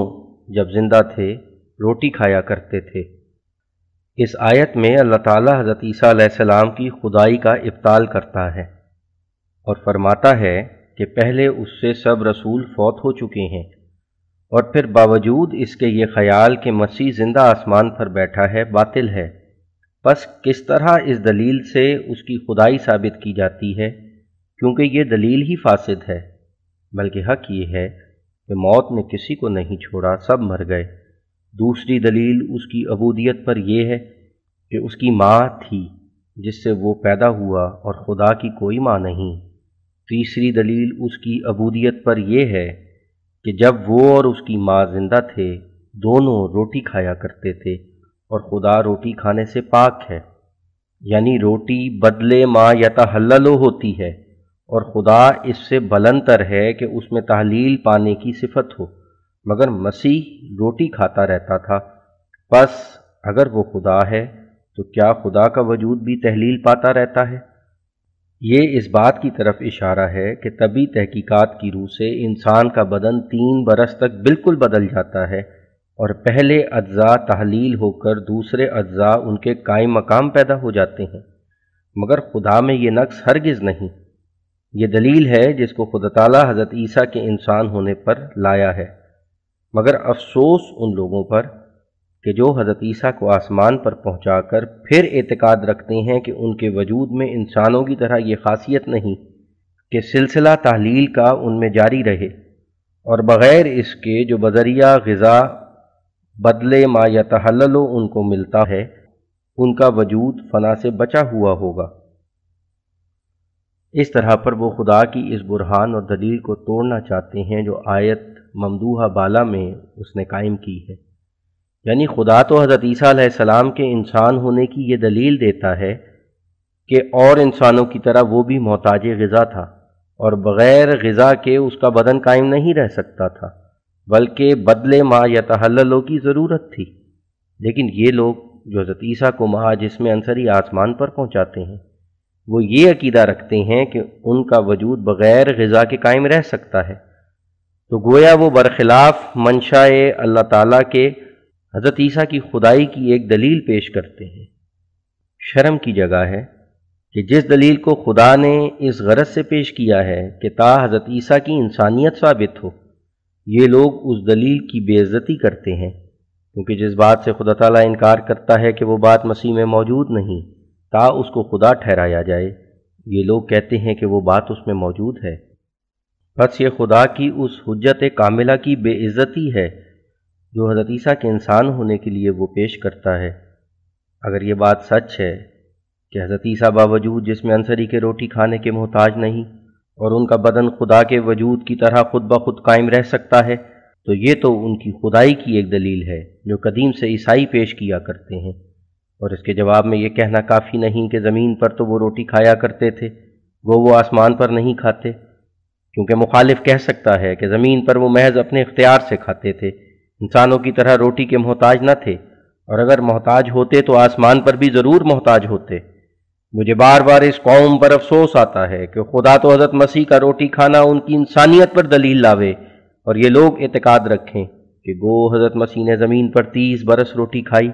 جب زندہ تھے روٹی کھایا کرتے تھے۔ اس آیت میں اللہ تعالیٰ حضرت عیسیٰ علیہ السلام کی خدائی کا ابطال کرتا ہے اور فرماتا ہے کہ پہلے اس سے سب رسول فوت ہو چکے ہیں، اور پھر باوجود اس کے یہ خیال کہ مسیح زندہ آسمان پر بیٹھا ہے باطل ہے۔ پس کس طرح اس دلیل سے اس کی خدائی ثابت کی جاتی ہے؟ کیونکہ یہ دلیل ہی فاسد ہے، بلکہ حق یہ ہے کہ موت نے کسی کو نہیں چھوڑا، سب مر گئے، دوسری دلیل اس کی عبودیت پر یہ ہے کہ اس کی ماں تھی جس سے وہ پیدا ہوا اور خدا کی کوئی ماں نہیں۔ تیسری دلیل اس کی عبودیت پر یہ ہے کہ جب وہ اور اس کی ماں زندہ تھے دونوں روٹی کھایا کرتے تھے اور خدا روٹی کھانے سے پاک ہے، یعنی روٹی بدلے ما یتحلل ہوتی ہے اور خدا اس سے بلند تر ہے کہ اس میں تحلیل پانے کی صفت ہو، مگر مسیح روٹی کھاتا رہتا تھا۔ پس اگر وہ خدا ہے تو کیا خدا کا وجود بھی تحلیل پاتا رہتا ہے؟ یہ اس بات کی طرف اشارہ ہے کہ طبی تحقیقات کی روح سے انسان کا بدن 3 برس تک بالکل بدل جاتا ہے اور پہلے اجزاء تحلیل ہو کر دوسرے اجزاء ان کے قائم مقام پیدا ہو جاتے ہیں، مگر خدا میں یہ نقص ہرگز نہیں۔ یہ دلیل ہے جس کو خدا تعالیٰ حضرت عیسیٰ کے انسان ہونے پر لایا ہے، مگر افسوس ان لوگوں پر کہ جو حضرت عیسیٰ کو آسمان پر پہنچا کر پھر اعتقاد رکھتے ہیں کہ ان کے وجود میں انسانوں کی طرح یہ خاصیت نہیں کہ سلسلہ تحلیل کا ان میں جاری رہے، اور بغیر اس کے جو بذریعہ غذا بدلے ما یتحلل ان کو ملتا ہے ان کا وجود فنا سے بچا ہوا ہوگا۔ اس طرح پر وہ خدا کی اس برہان اور دلیل کو توڑنا چاہتے ہیں جو آیت ممدوحہ بالا میں اس نے قائم کی ہے، یعنی خدا تو حضرت عیسیٰ علیہ السلام کے انسان ہونے کی یہ دلیل دیتا ہے کہ اور انسانوں کی طرح وہ بھی محتاج غذا تھا اور بغیر غذا کے اس کا بدن قائم نہیں رہ سکتا تھا، بلکہ بدلے ما یتحلل کی ضرورت تھی۔ لیکن یہ لوگ جو حضرت عیسیٰ کو مہا جسم عنصری آسمان پر پہنچاتے ہیں وہ یہ عقیدہ رکھتے ہیں کہ ان کا وجود بغیر غذا کے قائم رہ سکتا ہے، تو گویا وہ برخلاف منشاء اللہ تعالیٰ کے حضرت عیسیٰ کی خدائی کی ایک دلیل پیش کرتے ہیں۔ شرم کی جگہ ہے کہ جس دلیل کو خدا نے اس غرض سے پیش کیا ہے کہ تا حضرت عیسیٰ کی انسانیت ثابت ہو، یہ لوگ اس دلیل کی بے عزتی کرتے ہیں، کیونکہ جس بات سے خدا تعالیٰ انکار کرتا ہے کہ وہ بات مسیح میں موجود نہیں تا اس کو خدا ٹھہرایا جائے، یہ لوگ کہتے ہیں کہ وہ بات اس میں موجود ہے۔ بس یہ خدا کی اس حجت کاملہ کی بے عزتی ہے جو حضرت عیسیٰ کے انسان ہونے کے لیے وہ پیش کرتا ہے۔ اگر یہ بات سچ ہے کہ حضرت عیسیٰ باوجود جسم عنصری کے روٹی کھانے کے محتاج نہیں اور ان کا بدن خدا کے وجود کی طرح خود بخود قائم رہ سکتا ہے، تو یہ تو ان کی خدائی کی ایک دلیل ہے جو قدیم سے عیسائی پیش کیا کرتے ہیں، اور اس کے جواب میں یہ کہنا کافی نہیں کہ زمین پر تو وہ روٹی کھایا کرتے تھے، وہ آسمان پر نہیں کھاتے، کیونکہ مخالف کہہ سکتا ہے کہ زمین پر وہ محض اپنے اختیار سے کھاتے تھے، انسانوں کی طرح روٹی کے محتاج نہ تھے، اور اگر محتاج ہوتے تو آسمان پر بھی ضرور محتاج ہوتے۔ مجھے بار بار اس قوم پر افسوس آتا ہے کہ خدا تو حضرت مسیح کا روٹی کھانا ان کی انسانیت پر دلیل لاوے اور یہ لوگ اعتقاد رکھیں کہ گو حضرت مسیح نے زمین پر 30 برس روٹی کھائی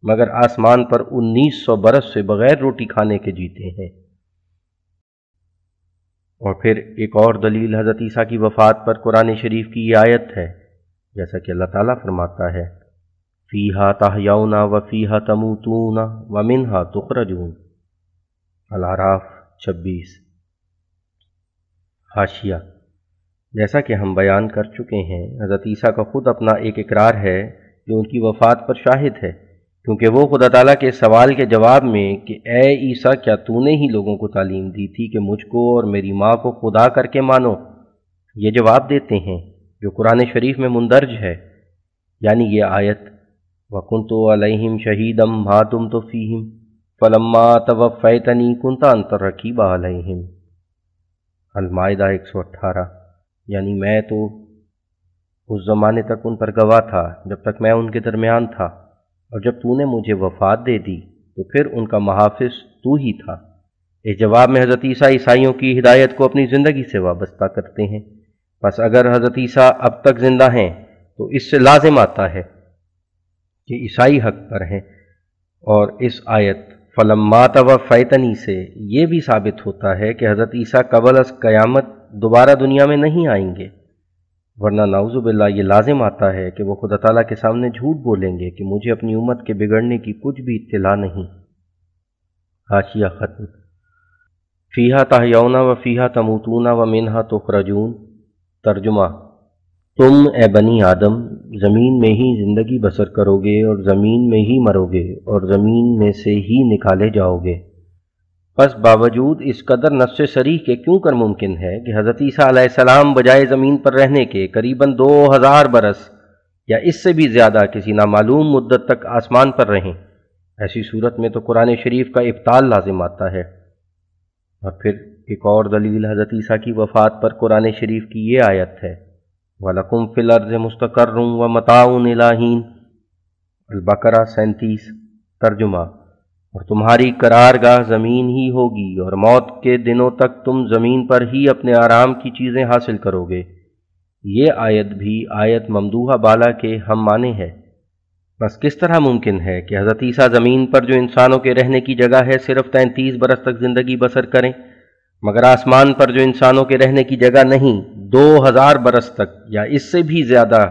مگر آسمان پر 1900 برس سے بغیر روٹی کھانے کے جیتے ہیں۔ اور پھر ایک اور دلیل حضرت عیسیٰ کی وفات پر قرآن شریف کی یہ آیت ہے، جیسا کہ اللہ تعالیٰ فرماتا ہے فیہا تحیون وفیہا تموتون ومنہا تخرجون، الاعراف 26۔ حاشیہ: جیسا کہ ہم بیان کر چکے ہیں حضرت عیسیٰ کا خود اپنا ایک اقرار ہے جو ان کی وفات پر شاہد ہے، کیونکہ وہ خدا تعالیٰ کے سوال کے جواب میں کہ اے عیسیٰ کیا تو نے ہی لوگوں کو تعلیم دی تھی کہ مجھ کو اور میری ماں کو خدا کر کے مانو، یہ جواب دیتے ہیں جو قرآن شریف میں مندرج ہے، یعنی یہ آیت وَكُنْتُ عَلَيْهِمْ شَهِيدًا مَا دُمْتُ فِيهِمْ فَلَمَّا تَوَفَّيْتَنِي كُنْتَ أَنْتَ الرَّقِيبَ عَلَيْهِمْ، المائدہ 118۔ یعنی میں تو اس زمانے تک ان پر گواہ تھا جب تک میں ان کے درمیان تھا، اور جب تو نے مجھے وفات دے دی تو پھر ان کا محافظ تو ہی تھا۔ اس جواب میں حضرت عیسیٰ عیسائیوں کی ہدایت کو اپنی زندگی سے وابستہ کرتے ہیں، پس اگر حضرت عیسیٰ اب تک زندہ ہیں تو اس سے لازم آتا ہے کہ عیسائی حق پر ہیں، اور اس آیت فَلَمَّا تَوَفَّيْتَنِی سے یہ بھی ثابت ہوتا ہے کہ حضرت عیسیٰ قبل از قیامت دوبارہ دنیا میں نہیں آئیں گے، ورنہ نعوذ باللہ یہ لازم آتا ہے کہ وہ خدا تعالیٰ کے سامنے جھوٹ بولیں گے کہ مجھے اپنی امت کے بگڑنے کی کچھ بھی اطلاع نہیں۔ حاشیہ ختم۔ فیہا تحیون و فیہا تموتون و منہا تخرجون، ترجمہ: تم اے بنی آدم زمین میں ہی زندگی بسر کرو گے اور زمین میں ہی مرو گے اور زمین میں سے ہی نکالے جاؤ گے۔ بس باوجود اس قدر نص صریح کے کیوں کر ممکن ہے کہ حضرت عیسیٰ علیہ السلام بجائے زمین پر رہنے کے قریباً 2000 برس یا اس سے بھی زیادہ کسی نامعلوم مدت تک آسمان پر رہیں؟ ایسی صورت میں تو قرآن شریف کا ابطال لازم آتا ہے۔ اور پھر ایک اور دلیل حضرت عیسیٰ کی وفات پر قرآن شریف کی یہ آیت ہے، وَلَكُمْ فِي الْأَرْضِ مُسْتَقَرٌّ وَمَتَاعٌ إِلَىٰ حِينٍ، البقرہ 37 ترجمہ، اور تمہاری قرارگاہ زمین ہی ہوگی اور موت کے دنوں تک تم زمین پر ہی اپنے آرام کی چیزیں حاصل کرو گے۔ یہ آیت بھی آیت ممدوحہ بالا کے ہم معنی ہے۔ بس کس طرح ممکن ہے کہ حضرت عیسیٰ زمین پر جو انسانوں کے رہنے کی جگہ ہے صرف 33 برس تک زندگی بسر کریں، مگر آسمان پر جو انسانوں کے رہنے کی جگہ نہیں 2000 برس تک یا اس سے بھی زیادہ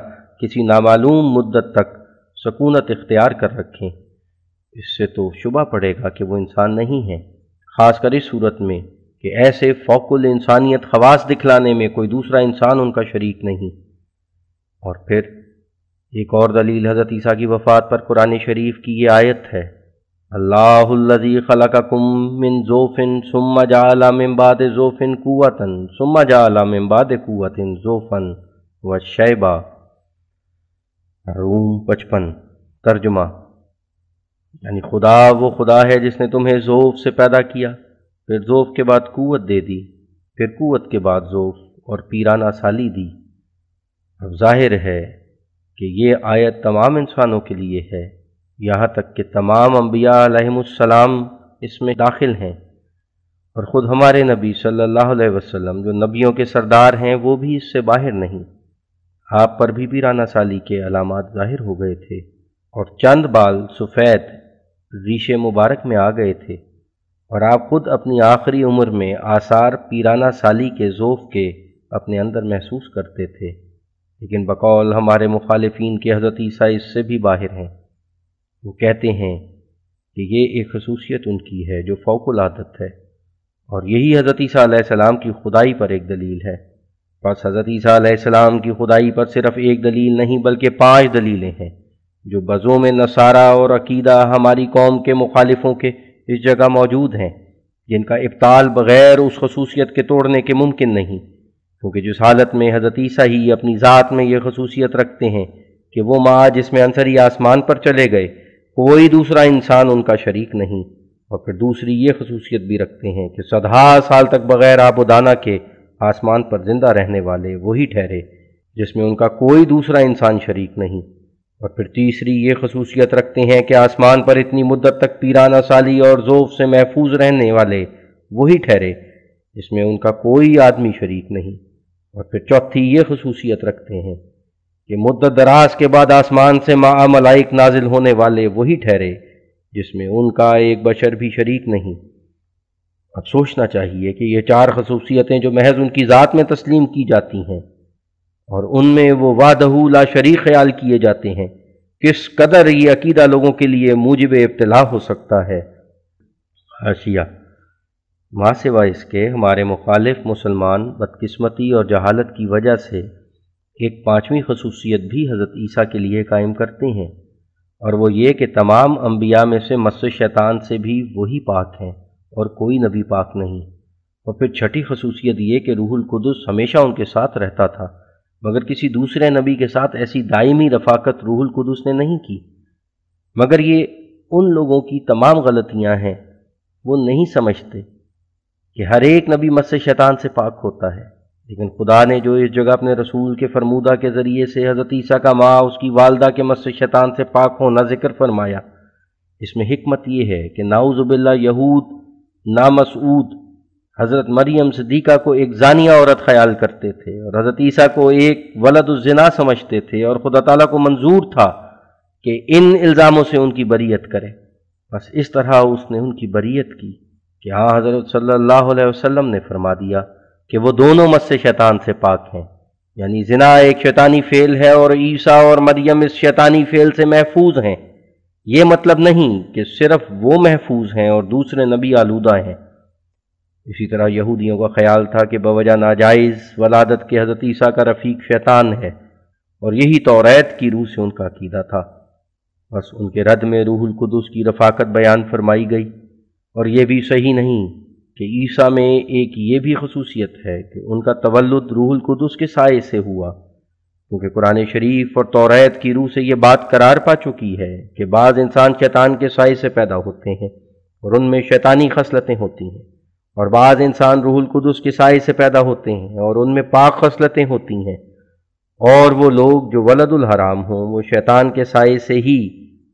کسی نامعلوم مدت تک سکونت اختیار کر رکھیں؟ اس سے تو شبہ پڑے گا کہ وہ انسان نہیں ہیں، خاص کر اس صورت میں کہ ایسے فوق الانسانیت خواص دکھلانے میں کوئی دوسرا انسان ان کا شریک نہیں۔ اور پھر ایک اور دلیل حضرت عیسیٰ کی وفات پر قرآن شریف کی یہ آیت ہے، اللہ الذی خلقکم من ضعف ثم جعل من بعد ضعف قوة ثم جعل من بعد قوة ضعفا وشیبا، روم 55 ترجمہ، یعنی خدا وہ خدا ہے جس نے تمہیں ضعف سے پیدا کیا، پھر ضعف کے بعد قوت دے دی، پھر قوت کے بعد ضعف اور پیرانہ سالی دی۔ اب ظاہر ہے کہ یہ آیت تمام انسانوں کے لیے ہے، یہاں تک کہ تمام انبیاء علیہم السلام اس میں داخل ہیں، اور خود ہمارے نبی صلی اللہ علیہ وسلم جو نبیوں کے سردار ہیں وہ بھی اس سے باہر نہیں۔ آپ پر بھی پیرانہ سالی کے علامات ظاہر ہو گئے تھے، اور چند بال سفید ریشے مبارک میں آ گئے تھے، اور آپ خود اپنی آخری عمر میں آثار پیرانہ سالی کے ضعف کے اپنے اندر محسوس کرتے تھے، لیکن بقول ہمارے مخالفین کے حضرت عیسیٰ اس سے بھی باہر ہیں۔ وہ کہتے ہیں کہ یہ ایک خصوصیت ان کی ہے جو فوق العادت ہے، اور یہی حضرت عیسیٰ علیہ السلام کی خدائی پر ایک دلیل ہے۔ بس حضرت عیسیٰ علیہ السلام کی خدائی پر صرف ایک دلیل نہیں بلکہ 5 دلیلیں ہیں جو بزوم نصارہ اور عقیدہ ہماری قوم کے مخالفوں کے اس جگہ موجود ہیں، جن کا ابطال بغیر اس خصوصیت کے توڑنے کے ممکن نہیں، کیونکہ جس حالت میں حضرت عیسیٰ ہی اپنی ذات میں یہ خصوصیت رکھتے ہیں کہ وہ ماں جس میں عنصری آسمان پر چلے گئے، کوئی دوسرا انسان ان کا شریک نہیں، اور پھر دوسری یہ خصوصیت بھی رکھتے ہیں کہ 100 سال تک بغیر آب و دانہ کے آسمان پر زندہ رہنے والے وہی ٹھہرے جس میں ان کا کوئی دوسرا انسان شریک نہیں، اور پھر تیسری یہ خصوصیت رکھتے ہیں کہ آسمان پر اتنی مدت تک پیرانہ سالی اور ضعف سے محفوظ رہنے والے وہی ٹھہرے جس میں ان کا کوئی آدمی شریک نہیں، اور پھر چوتھی یہ خصوصیت رکھتے ہیں کہ مدت دراز کے بعد آسمان سے مع ملائک نازل ہونے والے وہی ٹھہرے جس میں ان کا ایک بشر بھی شریک نہیں۔ اب سوچنا چاہیے کہ یہ 4 خصوصیتیں جو محض ان کی ذات میں تسلیم کی جاتی ہیں اور ان میں وہ وحدہ لا شریک خیال کیے جاتے ہیں، کس قدر یہ عقیدہ لوگوں کے لیے موجب ابتلا ہو سکتا ہے۔ حاشیہ، ماں سوا اس کے ہمارے مخالف مسلمان بدقسمتی اور جہالت کی وجہ سے ایک 5ویں خصوصیت بھی حضرت عیسیٰ کے لیے قائم کرتے ہیں، اور وہ یہ کہ تمام انبیاء میں سے مس شیطان سے بھی وہی پاک ہیں اور کوئی نبی پاک نہیں۔ اور پھر 6ٹھی خصوصیت یہ کہ روح القدس ہمیشہ ان کے ساتھ رہتا تھا، مگر کسی دوسرے نبی کے ساتھ ایسی دائمی رفاقت روح القدس نے نہیں کی۔ مگر یہ ان لوگوں کی تمام غلطیاں ہیں، وہ نہیں سمجھتے کہ ہر ایک نبی مس شیطان سے پاک ہوتا ہے، لیکن خدا نے جو اس جگہ اپنے رسول کے فرمودہ کے ذریعے سے حضرت عیسیٰ کا ماں اس کی والدہ کے مس شیطان سے پاک ہونا ذکر فرمایا، اس میں حکمت یہ ہے کہ نعوذ باللہ یہود نامسعود حضرت مریم صدیقہ کو ایک زانیہ عورت خیال کرتے تھے اور حضرت عیسیٰ کو ایک ولد الزنا سمجھتے تھے، اور خدا تعالیٰ کو منظور تھا کہ ان الزاموں سے ان کی بریت کرے۔ بس اس طرح اس نے ان کی بریت کی کہ ہاں حضرت صلی اللہ علیہ وسلم نے فرما دیا کہ وہ دونوں مس شیطان سے پاک ہیں، یعنی زنا ایک شیطانی فعل ہے اور عیسیٰ اور مریم اس شیطانی فعل سے محفوظ ہیں۔ یہ مطلب نہیں کہ صرف وہ محفوظ ہیں اور دوسرے نبی آلودہ ہیں۔ اسی طرح یہودیوں کا خیال تھا کہ بوجہ ناجائز ولادت کے حضرت عیسیٰ کا رفیق شیطان ہے، اور یہی تورات کی روح سے ان کا عقیدہ تھا۔ بس ان کے رد میں روح القدس کی رفاقت بیان فرمائی گئی، اور یہ بھی صحیح نہیں کہ عیسیٰ میں ایک یہ بھی خصوصیت ہے کہ ان کا تولد روح القدس کے سائے سے ہوا، کیونکہ قرآن شریف اور تورات کی روح سے یہ بات قرار پا چکی ہے کہ بعض انسان شیطان کے سائے سے پیدا ہوتے ہیں اور ان میں شیطانی خصلتیں ہوتی ہیں، اور بعض انسان روح القدس کے سائے سے پیدا ہوتے ہیں اور ان میں پاک خصلتیں ہوتی ہیں، اور وہ لوگ جو ولد الحرام ہوں وہ شیطان کے سائے سے ہی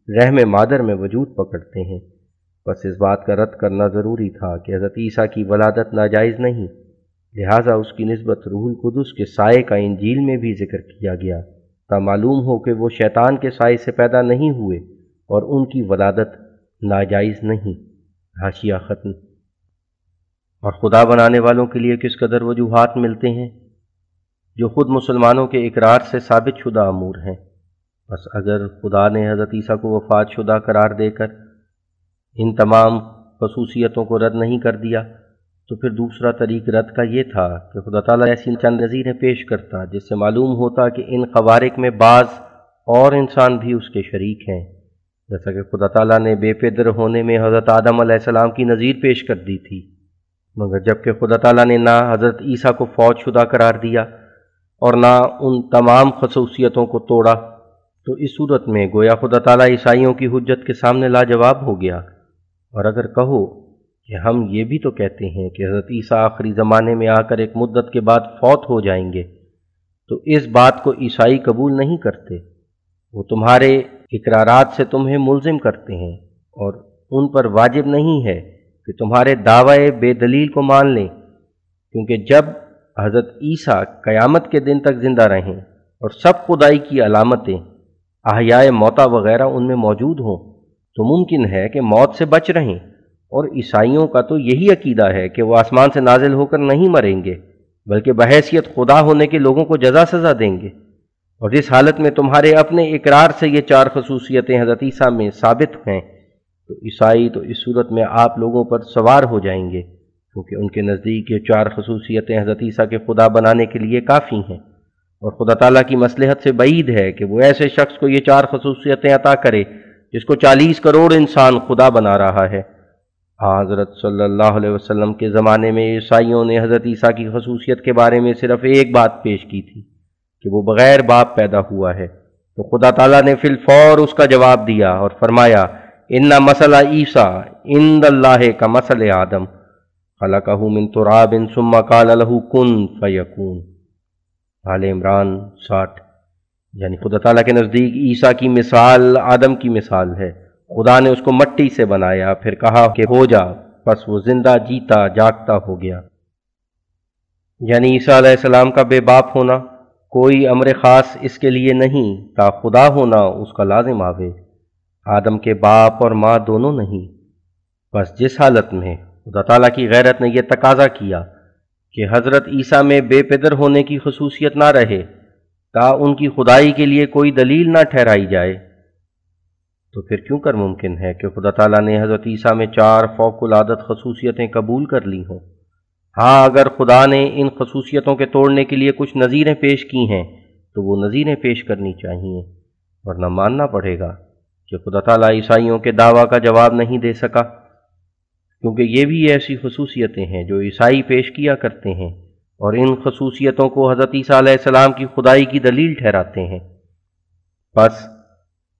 رحم مادر میں وجود پکڑتے ہیں۔ بس اس بات کا رد کرنا ضروری تھا کہ حضرت عیسیٰ کی ولادت ناجائز نہیں، لہٰذا اس کی نسبت روح القدس کے سائے کا انجیل میں بھی ذکر کیا گیا، تا معلوم ہو کہ وہ شیطان کے سائے سے پیدا نہیں ہوئے اور ان کی ولادت ناجائز نہیں۔ حاشیہ ختم۔ اور خدا بنانے والوں کے لیے کس قدر وجوہات ملتے ہیں جو خود مسلمانوں کے اقرار سے ثابت شدہ امور ہیں۔ بس اگر خدا نے حضرت عیسیٰ کو وفات شدہ قرار دے کر ان تمام خصوصیتوں کو رد نہیں کر دیا تو پھر دوسرا طریق رد کا یہ تھا کہ خدا تعالیٰ ایسی چند نظیریں پیش کرتا جس سے معلوم ہوتا کہ ان خوارق میں بعض اور انسان بھی اس کے شریک ہیں، جیسا کہ خدا تعالیٰ نے بے پدر ہونے میں حضرت آدم علیہ السلام کی نظیر پیش کر دی تھی، مگر جب کہ خدا تعالیٰ نے نہ حضرت عیسیٰ کو فوت شدہ قرار دیا اور نہ ان تمام خصوصیتوں کو توڑا، تو اس صورت میں گویا خدا تعالیٰ عیسائیوں کی حجت کے سامنے لاجواب ہو گیا۔ اور اگر کہو کہ ہم یہ بھی تو کہتے ہیں کہ حضرت عیسیٰ آخری زمانے میں آ کر ایک مدت کے بعد فوت ہو جائیں گے، تو اس بات کو عیسائی قبول نہیں کرتے، وہ تمہارے اقرارات سے تمہیں ملزم کرتے ہیں، اور ان پر واجب نہیں ہے کہ تمہارے دعوی بے دلیل کو مان لیں، کیونکہ جب حضرت عیسیٰ قیامت کے دن تک زندہ رہیں اور سب خدائی کی علامتیں احیاء موتا وغیرہ ان میں موجود ہوں تو ممکن ہے کہ موت سے بچ رہیں، اور عیسائیوں کا تو یہی عقیدہ ہے کہ وہ آسمان سے نازل ہو کر نہیں مریں گے بلکہ بحیثیت خدا ہونے کے لوگوں کو جزا سزا دیں گے۔ اور جس حالت میں تمہارے اپنے اقرار سے یہ چار خصوصیتیں حضرت عیسیٰ میں ثابت ہیں تو عیسائی تو اس صورت میں آپ لوگوں پر سوار ہو جائیں گے، کیونکہ ان کے نزدیک یہ چار خصوصیتیں حضرت عیسیٰ کے خدا بنانے کے لیے کافی ہیں، اور خدا تعالیٰ کی مصلحت سے بعید ہے کہ وہ ایسے شخص کو یہ چار خصوصیتیں عطا کرے جس کو 40 کروڑ انسان خدا بنا رہا ہے۔ حضرت صلی اللہ علیہ وسلم کے زمانے میں عیسائیوں نے حضرت عیسیٰ کی خصوصیت کے بارے میں صرف ایک بات پیش کی تھی کہ وہ بغیر باپ پیدا ہوا ہے، تو خدا تعالیٰ نے فی الفور اس کا جواب دیا اور فرمایا ان مثل عیسیٰ عند اللہ کا مثل آدم خلقہ من تراب ثم قال له کن فیکون۔ آل عمران 60۔ یعنی خدا تعالیٰ کے نزدیک عیسیٰ کی مثال آدم کی مثال ہے، خدا نے اس کو مٹی سے بنایا، پھر کہا کہ ہو جا، پس وہ زندہ جیتا جاگتا ہو گیا۔ یعنی عیسیٰ علیہ السلام کا بے باپ ہونا کوئی امر خاص اس کے لیے نہیں، تا خدا ہونا اس کا لازم آوے۔ آدم کے باپ اور ماں دونوں نہیں، بس جس حالت میں خدا تعالیٰ کی غیرت نے یہ تقاضا کیا کہ حضرت عیسیٰ میں بے پدر ہونے کی خصوصیت نہ رہے تا ان کی خدائی کے لیے کوئی دلیل نہ ٹھہرائی جائے، تو پھر کیوں کر ممکن ہے کہ خدا تعالیٰ نے حضرت عیسیٰ میں چار فوق العادت خصوصیتیں قبول کر لی ہوں؟ ہاں، اگر خدا نے ان خصوصیتوں کے توڑنے کے لیے کچھ نظیریں پیش کی ہیں تو وہ نظیریں پیش کرنی چاہیے، ورنہ ماننا پڑے گا کہ خدا تعالیٰ عیسائیوں کے دعویٰ کا جواب نہیں دے سکا، کیونکہ یہ بھی ایسی خصوصیتیں ہیں جو عیسائی پیش کیا کرتے ہیں، اور ان خصوصیتوں کو حضرت عیسیٰ علیہ السلام کی خدائی کی دلیل ٹھہراتے ہیں۔ بس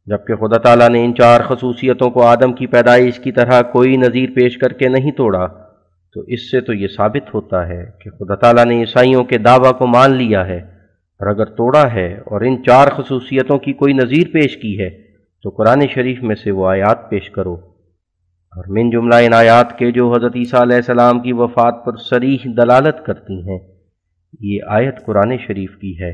جبکہ خدا تعالیٰ نے ان چار خصوصیتوں کو آدم کی پیدائش کی طرح کوئی نظیر پیش کر کے نہیں توڑا، تو اس سے تو یہ ثابت ہوتا ہے کہ خدا تعالیٰ نے عیسائیوں کے دعویٰ کو مان لیا ہے، اور اگر توڑا ہے اور ان چار خصوصیتوں کی کوئی نظیر پیش کی ہے تو قرآن شریف میں سے وہ آیات پیش کرو، اور من جملہ ان آیات کے جو حضرت عیسیٰ علیہ السلام کی وفات پر صریح دلالت کرتی ہیں، یہ آیت قرآن شریف کی ہے،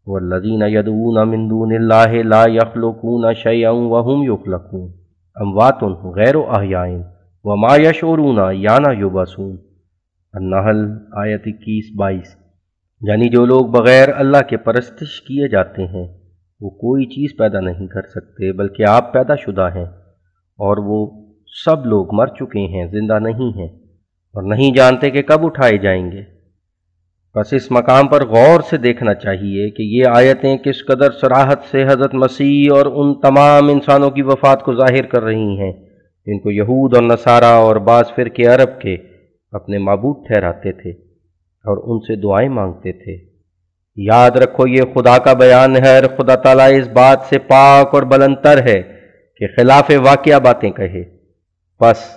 وَالَّذِينَ يَدْعُونَ مِن دُونِ اللَّهِ لَا يَخْلُقُونَ شَيْئًا وَهُمْ يُخْلَقُونَ أَمْوَاتٌ غَيْرُ أَحْيَاءٍ وَمَا يَشْعُرُونَ أَيَّانَ يُبْعَثُونَ۔ النحل آیت 21-22۔ یعنی جو لوگ بغیر اللہ کے پرستش کیے جاتے ہیں وہ کوئی چیز پیدا نہیں کر سکتے، بلکہ آپ پیدا شدہ ہیں، اور وہ سب لوگ مر چکے ہیں، زندہ نہیں ہیں، اور نہیں جانتے کہ کب اٹھائے جائیں گے۔ بس اس مقام پر غور سے دیکھنا چاہیے کہ یہ آیتیں کس قدر صراحت سے حضرت مسیح اور ان تمام انسانوں کی وفات کو ظاہر کر رہی ہیں جن کو یہود اور نصارہ اور بعض فرقے عرب کے اپنے معبود ٹھہراتے تھے اور ان سے دعائیں مانگتے تھے۔ یاد رکھو یہ خدا کا بیان ہے اور خدا تعالیٰ اس بات سے پاک اور بلند تر ہے کہ خلاف واقعہ باتیں کہے۔ بس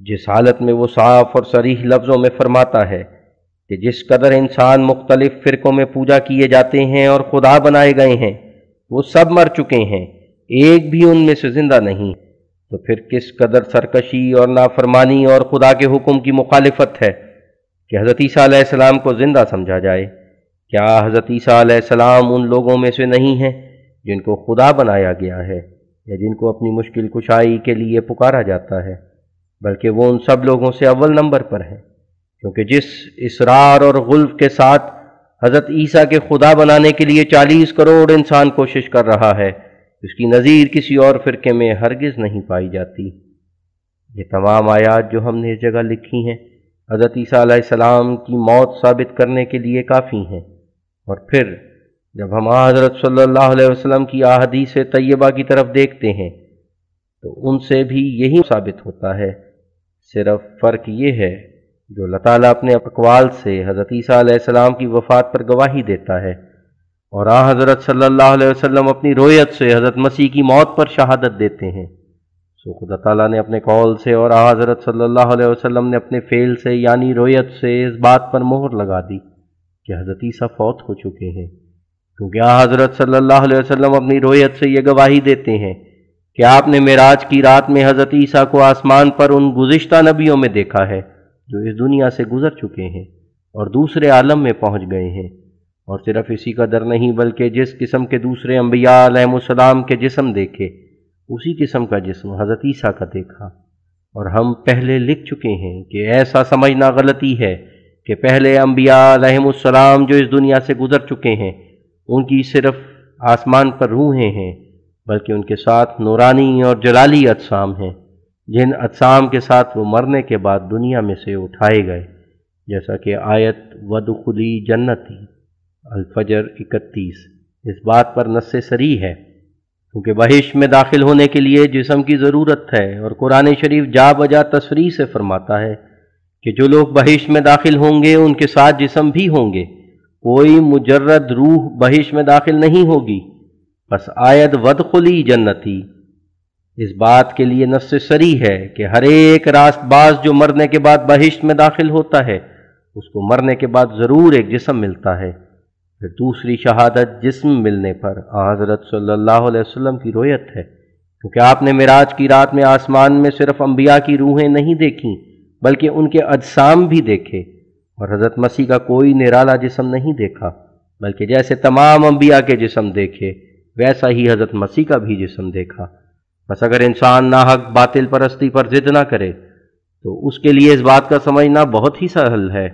جس حالت میں وہ صاف اور صریح لفظوں میں فرماتا ہے کہ جس قدر انسان مختلف فرقوں میں پوجا کیے جاتے ہیں اور خدا بنائے گئے ہیں وہ سب مر چکے ہیں، ایک بھی ان میں سے زندہ نہیں، تو پھر کس قدر سرکشی اور نافرمانی اور خدا کے حکم کی مخالفت ہے کہ حضرت عیسیٰ علیہ السلام کو زندہ سمجھا جائے۔ کیا حضرت عیسیٰ علیہ السلام ان لوگوں میں سے نہیں ہیں جن کو خدا بنایا گیا ہے یا جن کو اپنی مشکل کشائی کے لیے پکارا جاتا ہے؟ بلکہ وہ ان سب لوگوں سے اول نمبر پر ہیں، کیونکہ جس اصرار اور غلف کے ساتھ حضرت عیسیٰ کے خدا بنانے کے لیے 40 کروڑ انسان کوشش کر رہا ہے، اس کی نظیر کسی اور فرقے میں ہرگز نہیں پائی جاتی۔ یہ تمام آیات جو ہم نے اس جگہ لکھی ہیں حضرت عیسیٰ علیہ السلام کی موت ثابت کرنے کے لیے کافی ہیں، اور پھر جب ہم حضرت صلی اللہ علیہ وسلم کی احادیث طیبہ کی طرف دیکھتے ہیں تو ان سے بھی یہی ثابت ہوتا ہے، صرف فرق یہ ہے جو اللہ تعالیٰ اپنے اقوال سے حضرت عیسیٰ علیہ السلام کی وفات پر گواہی دیتا ہے، اور حضرت صلی اللہ علیہ وسلم اپنی رویت سے حضرت مسیح کی موت پر شہادت دیتے ہیں۔ سو خدا تعالیٰ نے اپنے قول سے اور حضرت صلی اللہ علیہ وسلم نے اپنے فعل سے یعنی رویت سے اس بات پر مہر لگا دی کہ حضرت عیسیٰ فوت ہو چکے ہیں، کیونکہ حضرت صلی اللہ علیہ وسلم اپنی رویت سے یہ گواہی دیتے ہیں کہ آپ نے معراج کی رات میں حضرت عیسیٰ کو آسمان پر ان گزشتہ نبیوں میں دیکھا ہے جو اس دنیا سے گزر چکے ہیں اور دوسرے عالم میں پہنچ گئے ہیں، اور صرف اسی قدر نہیں بلکہ جس قسم کے دوسرے انبیاء علیہ السلام کے جسم دیکھے اسی قسم کا جسم حضرت عیسیٰ کا دیکھا۔ اور ہم پہلے لکھ چکے ہیں کہ ایسا سمجھنا غلطی ہے کہ پہلے انبیاء علیہ السلام جو اس دنیا سے گزر چکے ہیں ان کی صرف آسمان پر روحیں ہیں، بلکہ ان کے ساتھ نورانی اور جلالی اجسام ہیں جن اجسام کے ساتھ وہ مرنے کے بعد دنیا میں سے اٹھائے گئے، جیسا کہ آیت وَدْخُلِي جنتی الفجر 31 اس بات پر نص صریح ہے، کیونکہ بہشت میں داخل ہونے کے لیے جسم کی ضرورت ہے، اور قرآن شریف جا بجا تصریح سے فرماتا ہے کہ جو لوگ بہشت میں داخل ہوں گے ان کے ساتھ جسم بھی ہوں گے، کوئی مجرد روح بہشت میں داخل نہیں ہوگی۔ بس آیت وَدْخُلِي جنتی اس بات کے لیے نص صریح ہے کہ ہر ایک راست باز جو مرنے کے بعد بہشت میں داخل ہوتا ہے اس کو مرنے کے بعد ضرور ایک جسم ملتا ہے۔ پھر دوسری شہادت جسم ملنے پر حضرت صلی اللہ علیہ وسلم کی رویت ہے، کیونکہ آپ نے معراج کی رات میں آسمان میں صرف انبیاء کی روحیں نہیں دیکھیں بلکہ ان کے اجسام بھی دیکھے، اور حضرت مسیح کا کوئی نرالا جسم نہیں دیکھا، بلکہ جیسے تمام انبیاء کے جسم دیکھے ویسا ہی حضرت مسیح کا بھی جسم دیکھا۔ بس اگر انسان ناحق باطل پرستی پر ضد نہ کرے تو اس کے لیے اس بات کا سمجھنا بہت ہی سہل ہے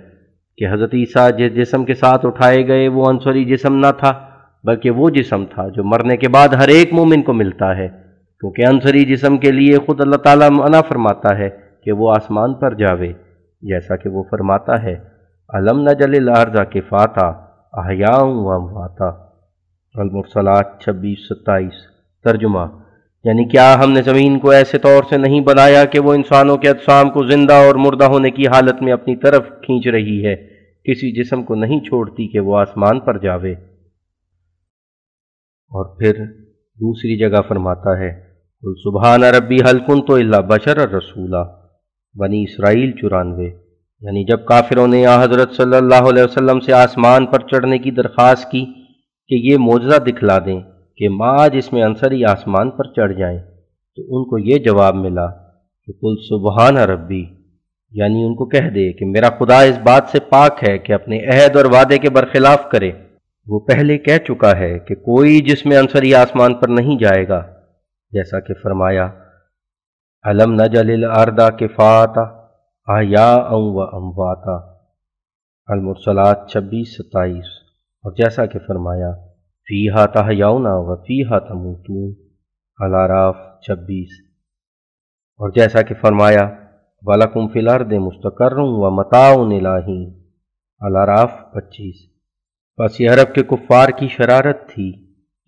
کہ حضرت عیسیٰ جس جسم کے ساتھ اٹھائے گئے وہ عنصری جسم نہ تھا، بلکہ وہ جسم تھا جو مرنے کے بعد ہر ایک مومن کو ملتا ہے، کیونکہ عنصری جسم کے لیے خود اللہ تعالیٰ منع فرماتا ہے کہ وہ آسمان پر جاوے، جیسا کہ وہ فرماتا ہے أَلَمْ نَجْعَلِ الْأَرْضَ كِفَاتًا أَحْيَاءً وَأَمْوَاتًا المرسلات 26-27 ترجمہ، یعنی کیا ہم نے زمین کو ایسے طور سے نہیں بنایا کہ وہ انسانوں کے اجسام کو زندہ اور مردہ ہونے کی حالت میں اپنی طرف کھینچ رہی ہے، کسی جسم کو نہیں چھوڑتی کہ وہ آسمان پر جاوے۔ اور پھر دوسری جگہ فرماتا ہے قُلْ سُبْحَانَ رَبِّي هَلْ كُنْتُ إِلَّا بَشَرًا رَسُولًا بنی اسرائیل 94، یعنی جب کافروں نے حضرت صلی اللہ علیہ وسلم سے آسمان پر چڑھنے کی درخواست کی کہ یہ معجزہ دکھلا دیں کہ ماں جس میں عنصری آسمان پر چڑھ جائیں، تو ان کو یہ جواب ملا کہ قُلْ سُبْحَانَ رَبِّی، یعنی ان کو کہہ دے کہ میرا خدا اس بات سے پاک ہے کہ اپنے عہد اور وعدے کے برخلاف کرے، وہ پہلے کہہ چکا ہے کہ کوئی جس میں عنصری آسمان پر نہیں جائے گا، جیسا کہ فرمایا أَلَمْ نَجْعَلِ الْأَرْضَ كِفَاتًا أَحْيَاءً وَأَمْوَاتًا المرسلات 26-27، اور جیسا کہ فرمایا فِيهَا تَحْيَوْنَ وَفِيهَا تَمُوتُونَ الاعراف 26، اور جیسا کہ فرمایا وَلَكُمْ فِي الْأَرْضِ مُسْتَقَرٌّ وَمَتَاعٌ إِلَىٰ حِينٍ الاعراف 25۔ بس یہ عرب کے کفار کی شرارت تھی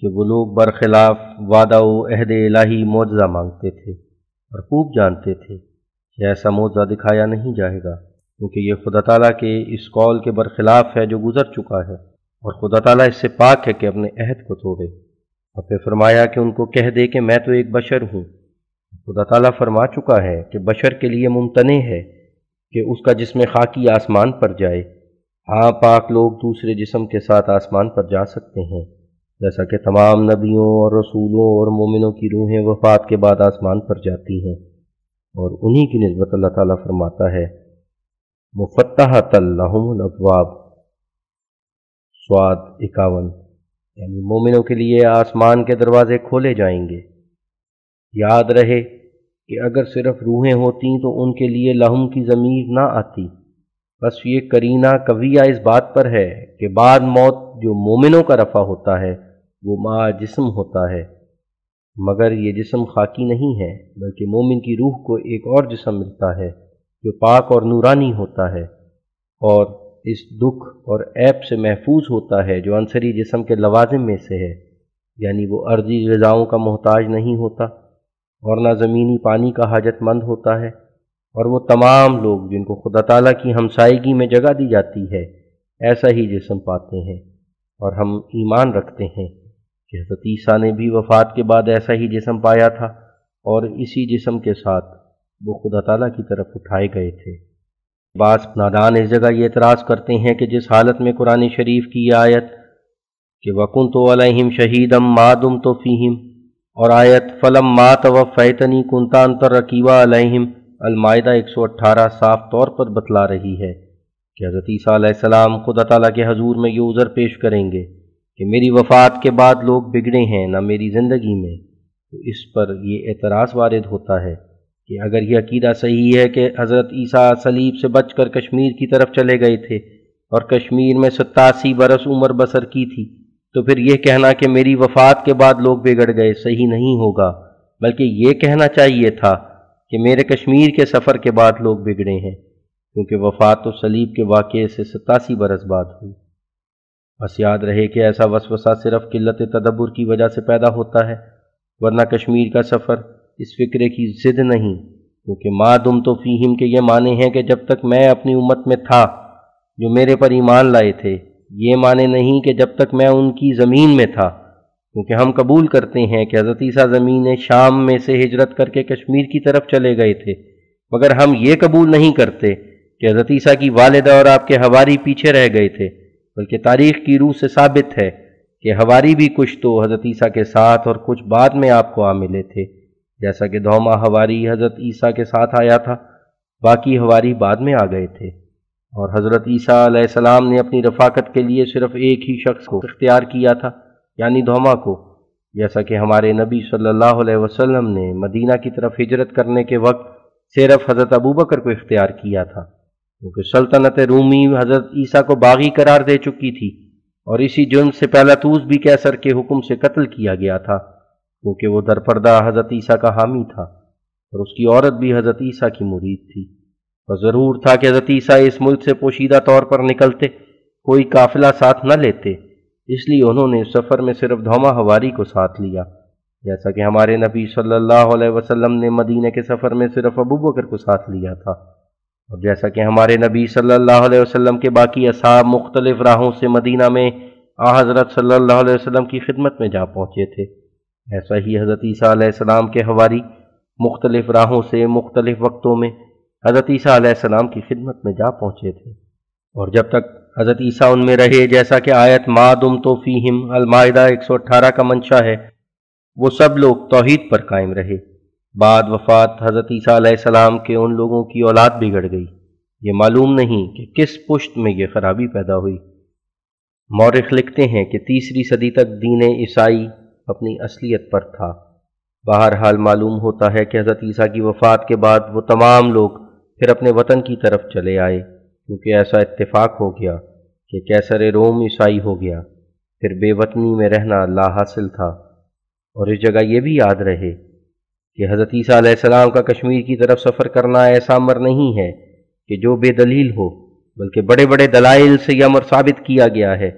کہ وہ لوگ برخلاف وعدہ و عہد الہی معجزہ مانگتے تھے اور خوب جانتے تھے کہ ایسا معجزہ دکھایا نہیں جائے گا، کیونکہ یہ خدا تعالیٰ کے اس قول کے برخلاف ہے جو گزر چکا ہے، اور خدا تعالیٰ اس سے پاک ہے کہ اپنے عہد کو توڑے۔ اور پھر فرمایا کہ ان کو کہہ دے کہ میں تو ایک بشر ہوں۔ خدا تعالیٰ فرما چکا ہے کہ بشر کے لیے ممتنع ہے کہ اس کا جسم خاکی آسمان پر جائے۔ ہاں، پاک لوگ دوسرے جسم کے ساتھ آسمان پر جا سکتے ہیں، جیسا کہ تمام نبیوں اور رسولوں اور مومنوں کی روحیں وفات کے بعد آسمان پر جاتی ہیں، اور انہی کی نسبت اللہ تعالیٰ فرماتا ہے مفتحۃ لہم الابواب، صاد 51، یعنی مومنوں کے لیے آسمان کے دروازے کھولے جائیں گے۔ یاد رہے کہ اگر صرف روحیں ہوتیں تو ان کے لیے لہم کی ضمیر نہ آتی، بس یہ قرینہ قویہ اس بات پر ہے کہ بعد موت جو مومنوں کا رفع ہوتا ہے وہ ما جسم ہوتا ہے، مگر یہ جسم خاکی نہیں ہے، بلکہ مومن کی روح کو ایک اور جسم ملتا ہے جو پاک اور نورانی ہوتا ہے، اور اس دکھ اور عیب سے محفوظ ہوتا ہے جو عنصری جسم کے لوازم میں سے ہے، یعنی وہ ارضی غذاؤں کا محتاج نہیں ہوتا اور نہ زمینی پانی کا حاجت مند ہوتا ہے، اور وہ تمام لوگ جن کو خدا تعالیٰ کی ہمسائیگی میں جگہ دی جاتی ہے ایسا ہی جسم پاتے ہیں۔ اور ہم ایمان رکھتے ہیں کہ حضرت عیسیٰ نے بھی وفات کے بعد ایسا ہی جسم پایا تھا، اور اسی جسم کے ساتھ وہ خدا تعالیٰ کی طرف اٹھائے گئے تھے۔ بعض نادان اس جگہ یہ اعتراض کرتے ہیں کہ جس حالت میں قرآن شریف کی یہ آیت کہ وَكُنْتُ عَلَيْهِمْ شَهِيدًا مَا دُمْتُ فِيهِمْ اور آیت فَلَمَّا تَوَفَّيْتَنِي كُنْتَ أَنْتَ الرَّقِيبَ عَلَيْهِمْ المائدہ 118 صاف طور پر بتلا رہی ہے کہ حضرت عیسیٰ علیہ السلام خدا تعالیٰ کے حضور میں یہ عذر پیش کریں گے کہ میری وفات کے بعد لوگ بگڑے ہیں نہ میری زندگی میں، تو اس پر یہ اعتراض وارد ہوتا ہے کہ اگر یہ عقیدہ صحیح ہے کہ حضرت عیسیٰ صلیب سے بچ کر کشمیر کی طرف چلے گئے تھے اور کشمیر میں 87 برس عمر بسر کی تھی، تو پھر یہ کہنا کہ میری وفات کے بعد لوگ بگڑ گئے صحیح نہیں ہوگا، بلکہ یہ کہنا چاہیے تھا کہ میرے کشمیر کے سفر کے بعد لوگ بگڑے ہیں، کیونکہ وفات تو صلیب کے واقعے سے 87 برس بعد ہوئی۔ بس یاد رہے کہ ایسا وسوسہ صرف قلت تدبر کی وجہ سے پیدا ہوتا ہے، ورنہ کشمیر کا سفر اس فکرے کی ضد نہیں، کیونکہ ما دمت فیہم کے یہ معنی ہیں کہ جب تک میں اپنی امت میں تھا جو میرے پر ایمان لائے تھے، یہ معنی نہیں کہ جب تک میں ان کی زمین میں تھا، کیونکہ ہم قبول کرتے ہیں کہ حضرت عیسیٰ زمین شام میں سے ہجرت کر کے کشمیر کی طرف چلے گئے تھے، مگر ہم یہ قبول نہیں کرتے کہ حضرت عیسیٰ کی والدہ اور آپ کے حواری پیچھے رہ گئے تھے، بلکہ تاریخ کی روح سے ثابت ہے کہ حواری بھی کچھ تو حضرت عیسیٰ کے ساتھ اور کچھ بعد میں آپ کو آ ملے تھے، جیسا کہ دوما حواری حضرت عیسیٰ کے ساتھ آیا تھا، باقی حواری بعد میں آ گئے تھے، اور حضرت عیسیٰ علیہ السلام نے اپنی رفاقت کے لیے صرف ایک ہی شخص کو اختیار کیا تھا، یعنی دوما کو، جیسا کہ ہمارے نبی صلی اللہ علیہ وسلم نے مدینہ کی طرف ہجرت کرنے کے وقت صرف حضرت ابوبکر کو اختیار کیا تھا، کیونکہ سلطنت رومی حضرت عیسیٰ کو باغی قرار دے چکی تھی، اور اسی جرم سے پیلاطوس بھی کیسر کے حکم سے قتل کیا گیا تھا، کیونکہ وہ درپردہ حضرت عیسیٰ کا حامی تھا، اور اس کی عورت بھی حضرت عیسیٰ کی مرید تھی، اور ضرور تھا کہ حضرت عیسیٰ اس ملک سے پوشیدہ طور پر نکلتے، کوئی قافلہ ساتھ نہ لیتے، اس لیے انہوں نے سفر میں صرف دھوما حواری کو ساتھ لیا، جیسا کہ ہمارے نبی صلی اللہ علیہ وسلم نے مدینہ کے سفر میں صرف ابوبکر کو ساتھ لیا تھا، اور جیسا کہ ہمارے نبی صلی اللہ علیہ وسلم کے باقی اصحاب مختلف راہوں سے مدینہ میں حضرت صلی اللہ علیہ وسلم کی خدمت میں جا پہنچے تھے، ایسا ہی حضرت عیسیٰ علیہ السلام کے حواری مختلف راہوں سے مختلف وقتوں میں حضرت عیسیٰ علیہ السلام کی خدمت میں جا پہنچے تھے، اور جب تک حضرت عیسیٰ ان میں رہے، جیسا کہ آیت ما دمت فیہم المائدہ 118 کا منشا ہے، وہ سب لوگ توحید پر قائم رہے۔ بعد وفات حضرت عیسیٰ علیہ السلام کے ان لوگوں کی اولاد بگڑ گئی، یہ معلوم نہیں کہ کس پشت میں یہ خرابی پیدا ہوئی۔ مورخ لکھتے ہیں کہ 3 صدی تک دین عیسائی اپنی اصلیت پر تھا۔ بہرحال معلوم ہوتا ہے کہ حضرت عیسیٰ کی وفات کے بعد وہ تمام لوگ پھر اپنے وطن کی طرف چلے آئے، کیونکہ ایسا اتفاق ہو گیا کہ کیسر روم عیسائی ہو گیا، پھر بے وطنی میں رہنا لا حاصل تھا۔ اور اس جگہ یہ بھی یاد رہے کہ حضرت عیسیٰ علیہ السلام کا کشمیر کی طرف سفر کرنا ایسا امر نہیں ہے کہ جو بے دلیل ہو، بلکہ بڑے بڑے دلائل سے یہ امر ثابت کیا گیا ہے،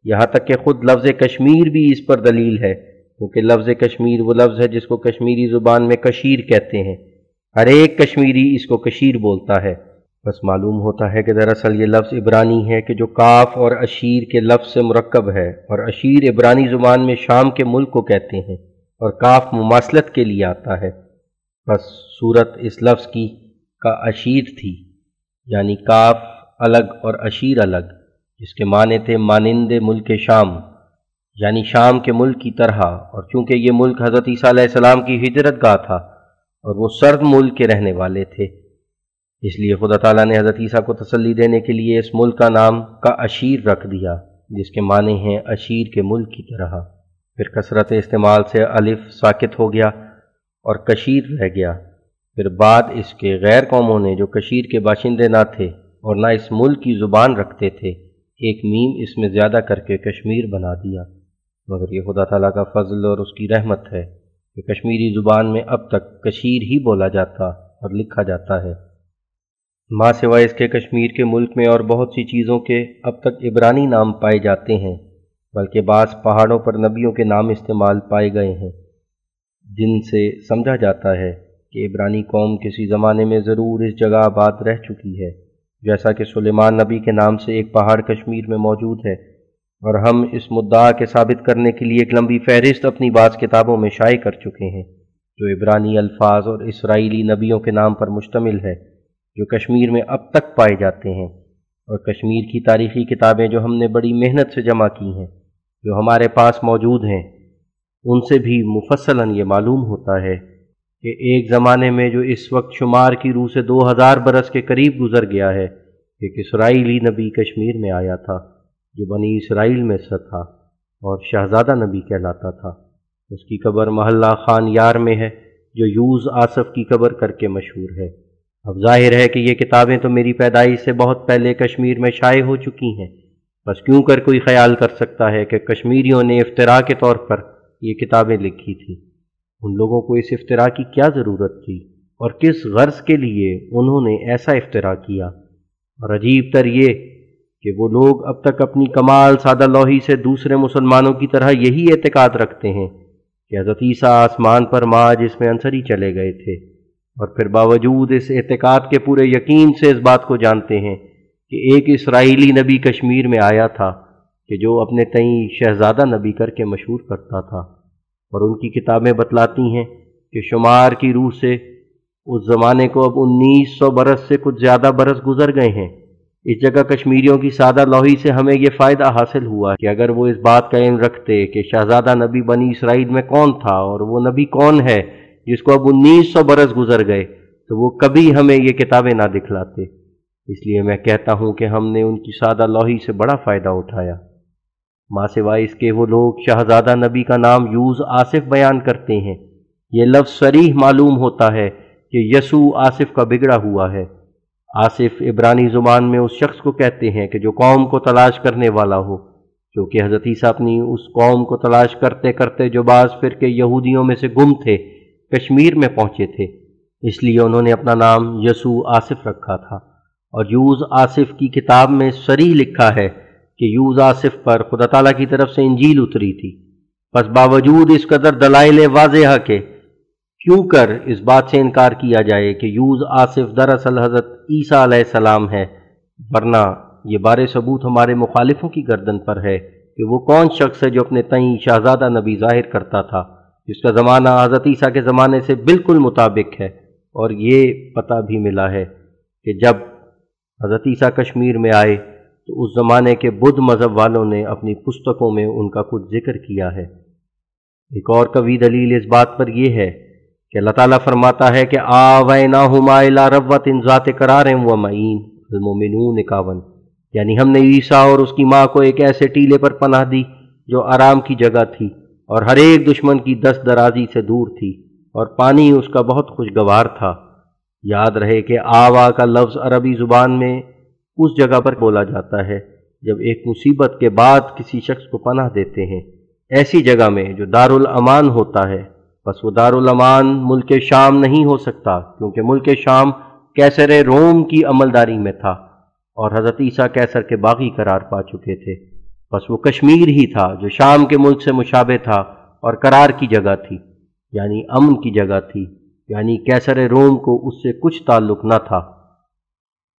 یہاں تک کہ خود لفظ کشمیر بھی اس پر دلیل ہے، کیونکہ لفظ کشمیر وہ لفظ ہے جس کو کشمیری زبان میں کشیر کہتے ہیں۔ ہر ایک کشمیری اس کو کشیر بولتا ہے۔ بس معلوم ہوتا ہے کہ دراصل یہ لفظ عبرانی ہے کہ جو کاف اور اشیر کے لفظ سے مرکب ہے، اور اشیر عبرانی زبان میں شام کے ملک کو کہتے ہیں، اور کاف مماثلت کے لیے آتا ہے۔ بس صورت اس لفظ کی کا اشیر تھی، یعنی کاف الگ اور اشیر الگ، جس کے معنی تھے مانند ملک شام، یعنی شام کے ملک کی طرح۔ اور چونکہ یہ ملک حضرت عیسیٰ علیہ السلام کی ہجرت گاہ تھا اور وہ سرد ملک کے رہنے والے تھے، اس لیے خدا تعالیٰ نے حضرت عیسیٰ کو تسلی دینے کے لیے اس ملک کا نام کا اشیر رکھ دیا، جس کے معنی ہیں اشیر کے ملک کی طرح۔ پھر کثرت استعمال سے الف ساکت ہو گیا اور کشیر رہ گیا۔ پھر بعد اس کے غیر قوموں نے جو کشیر کے باشندے نہ تھے اور نہ اس ملک کی زبان رکھتے تھے، ایک میم اس میں زیادہ کر کے کشمیر بنا دیا، مگر یہ خدا تعالیٰ کا فضل اور اس کی رحمت ہے کہ کشمیری زبان میں اب تک کشیر ہی بولا جاتا اور لکھا جاتا ہے۔ ماں سوائے اس کے کشمیر کے ملک میں اور بہت سی چیزوں کے اب تک عبرانی نام پائے جاتے ہیں، بلکہ بعض پہاڑوں پر نبیوں کے نام استعمال پائے گئے ہیں، جن سے سمجھا جاتا ہے کہ عبرانی قوم کسی زمانے میں ضرور اس جگہ آباد رہ چکی ہے، جیسا کہ سلیمان نبی کے نام سے ایک پہاڑ کشمیر میں موجود ہے، اور ہم اس مدعا کے ثابت کرنے کے لیے ایک لمبی فہرست اپنی بعض کتابوں میں شائع کر چکے ہیں، جو عبرانی الفاظ اور اسرائیلی نبیوں کے نام پر مشتمل ہے، جو کشمیر میں اب تک پائے جاتے ہیں۔ اور کشمیر کی تاریخی کتابیں جو ہم نے بڑی محنت سے جمع کی ہیں، جو ہمارے پاس موجود ہیں، ان سے بھی مفصلاً یہ معلوم ہوتا ہے کہ ایک زمانے میں جو اس وقت شمار کی روح سے 2000 برس کے قریب گزر گیا ہے، ایک اسرائیلی نبی کشمیر میں آیا تھا، جو بنی اسرائیل میں سے تھا اور شہزادہ نبی کہلاتا تھا۔ اس کی قبر محلہ خان یار میں ہے، جو یوز آصف کی قبر کر کے مشہور ہے۔ اب ظاہر ہے کہ یہ کتابیں تو میری پیدائش سے بہت پہلے کشمیر میں شائع ہو چکی ہیں، بس کیوں کر کوئی خیال کر سکتا ہے کہ کشمیریوں نے افتراء کے طور پر یہ کتابیں لکھی تھیں؟ ان لوگوں کو اس افتراء کی کیا ضرورت تھی، اور کس غرض کے لیے انہوں نے ایسا افتراء کیا؟ اور عجیب تر یہ کہ وہ لوگ اب تک اپنی کمال سادہ لوحی سے دوسرے مسلمانوں کی طرح یہی اعتقاد رکھتے ہیں کہ حضرت عیسیٰ آسمان پر ماں جس میں عنصری چلے گئے تھے، اور پھر باوجود اس اعتقاد کے پورے یقین سے اس بات کو جانتے ہیں کہ ایک اسرائیلی نبی کشمیر میں آیا تھا کہ جو اپنے تئیں شہزادہ نبی کر کے مشہور کرتا تھا، اور ان کی کتابیں بتلاتی ہیں کہ شمار کی روح سے اس زمانے کو اب 1900 برس سے کچھ زیادہ برس گزر گئے ہیں۔ اس جگہ کشمیریوں کی سادہ لوحی سے ہمیں یہ فائدہ حاصل ہوا کہ اگر وہ اس بات کا علم رکھتے کہ شہزادہ نبی بنی اسرائیل میں کون تھا اور وہ نبی کون ہے جس کو اب 1900 برس گزر گئے، تو وہ کبھی ہمیں یہ کتابیں نہ دکھلاتے۔ اس لیے میں کہتا ہوں کہ ہم نے ان کی سادہ لوحی سے بڑا فائدہ اٹھایا۔ ماں سوائے اس کے وہ لوگ شہزادہ نبی کا نام یوز آصف بیان کرتے ہیں۔ یہ لفظ صریح معلوم ہوتا ہے کہ یسوع آصف کا بگڑا ہوا ہے۔ آصف عبرانی زبان میں اس شخص کو کہتے ہیں کہ جو قوم کو تلاش کرنے والا ہو، کیونکہ حضرت عیسیٰ اپنی اس قوم کو تلاش کرتے کرتے جو بعض فرقے یہودیوں میں سے گم تھے، کشمیر میں پہنچے تھے، اس لیے انہوں نے اپنا نام یسوع آصف رکھا تھا۔ اور یوز آصف کی کتاب میں صریح لکھا ہے کہ یوز آصف پر خدا تعالیٰ کی طرف سے انجیل اتری تھی۔ پس باوجود اس قدر دلائل واضح کے کیوں کر اس بات سے انکار کیا جائے کہ یوز آصف دراصل حضرت عیسیٰ علیہ السلام ہے، ورنہ یہ بارے ثبوت ہمارے مخالفوں کی گردن پر ہے کہ وہ کون شخص ہے جو اپنے تئیں شہزادہ نبی ظاہر کرتا تھا، جس کا زمانہ حضرت عیسیٰ کے زمانے سے بالکل مطابق ہے۔ اور یہ پتہ بھی ملا ہے کہ جب حضرت عیسیٰ کشمیر میں آئے تو اس زمانے کے بدھ مذہب والوں نے اپنی پستکوں میں ان کا کچھ ذکر کیا ہے۔ ایک اور قوی دلیل اس بات پر یہ ہے کہ اللہ تعالیٰ فرماتا ہے کہ آویناہما الی ربوۃ ذات قرار و معین المؤمنون 51، یعنی ہم نے عیسیٰ اور اس کی ماں کو ایک ایسے ٹیلے پر پناہ دی جو آرام کی جگہ تھی اور ہر ایک دشمن کی دست درازی سے دور تھی، اور پانی اس کا بہت خوشگوار تھا۔ یاد رہے کہ آوا کا لفظ عربی زبان میں اس جگہ پر بولا جاتا ہے جب ایک مصیبت کے بعد کسی شخص کو پناہ دیتے ہیں، ایسی جگہ میں جو دارالامان ہوتا ہے۔ بس وہ دارالامان ملک شام نہیں ہو سکتا، کیونکہ ملک شام کیسر روم کی عملداری میں تھا، اور حضرت عیسیٰ کیسر کے باغی قرار پا چکے تھے، بس وہ کشمیر ہی تھا جو شام کے ملک سے مشابہ تھا اور قرار کی جگہ تھی، یعنی امن کی جگہ تھی، یعنی کیسر روم کو اس سے کچھ تعلق نہ تھا۔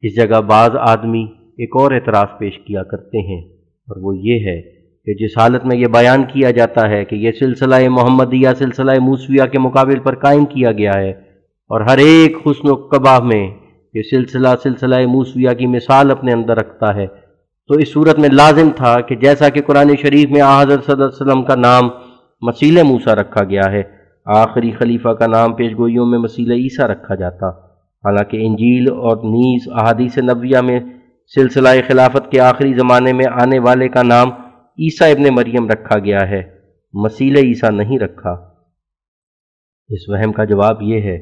اس جگہ بعض آدمی ایک اور اعتراض پیش کیا کرتے ہیں، اور وہ یہ ہے کہ جس حالت میں یہ بیان کیا جاتا ہے کہ یہ سلسلہ محمدیہ سلسلہ موسویہ کے مقابل پر قائم کیا گیا ہے، اور ہر ایک حسن و قباح میں یہ سلسلہ موسویہ کی مثال اپنے اندر رکھتا ہے، تو اس صورت میں لازم تھا کہ جیسا کہ قرآن شریف میں حضرت صلی اللہ علیہ وسلم کا نام مسیح موسیٰ رکھا گیا ہے، آخری خلیفہ کا نام پیش گوئیوں میں مسیح عیسیٰ رکھا جاتا، حالانکہ انجیل اور نیز احادیث نبویہ میں سلسلہ خلافت کے آخری زمانے میں آنے والے کا نام عیسیٰ ابن مریم رکھا گیا ہے، مسیح عیسیٰ نہیں رکھا۔ اس وہم کا جواب یہ ہے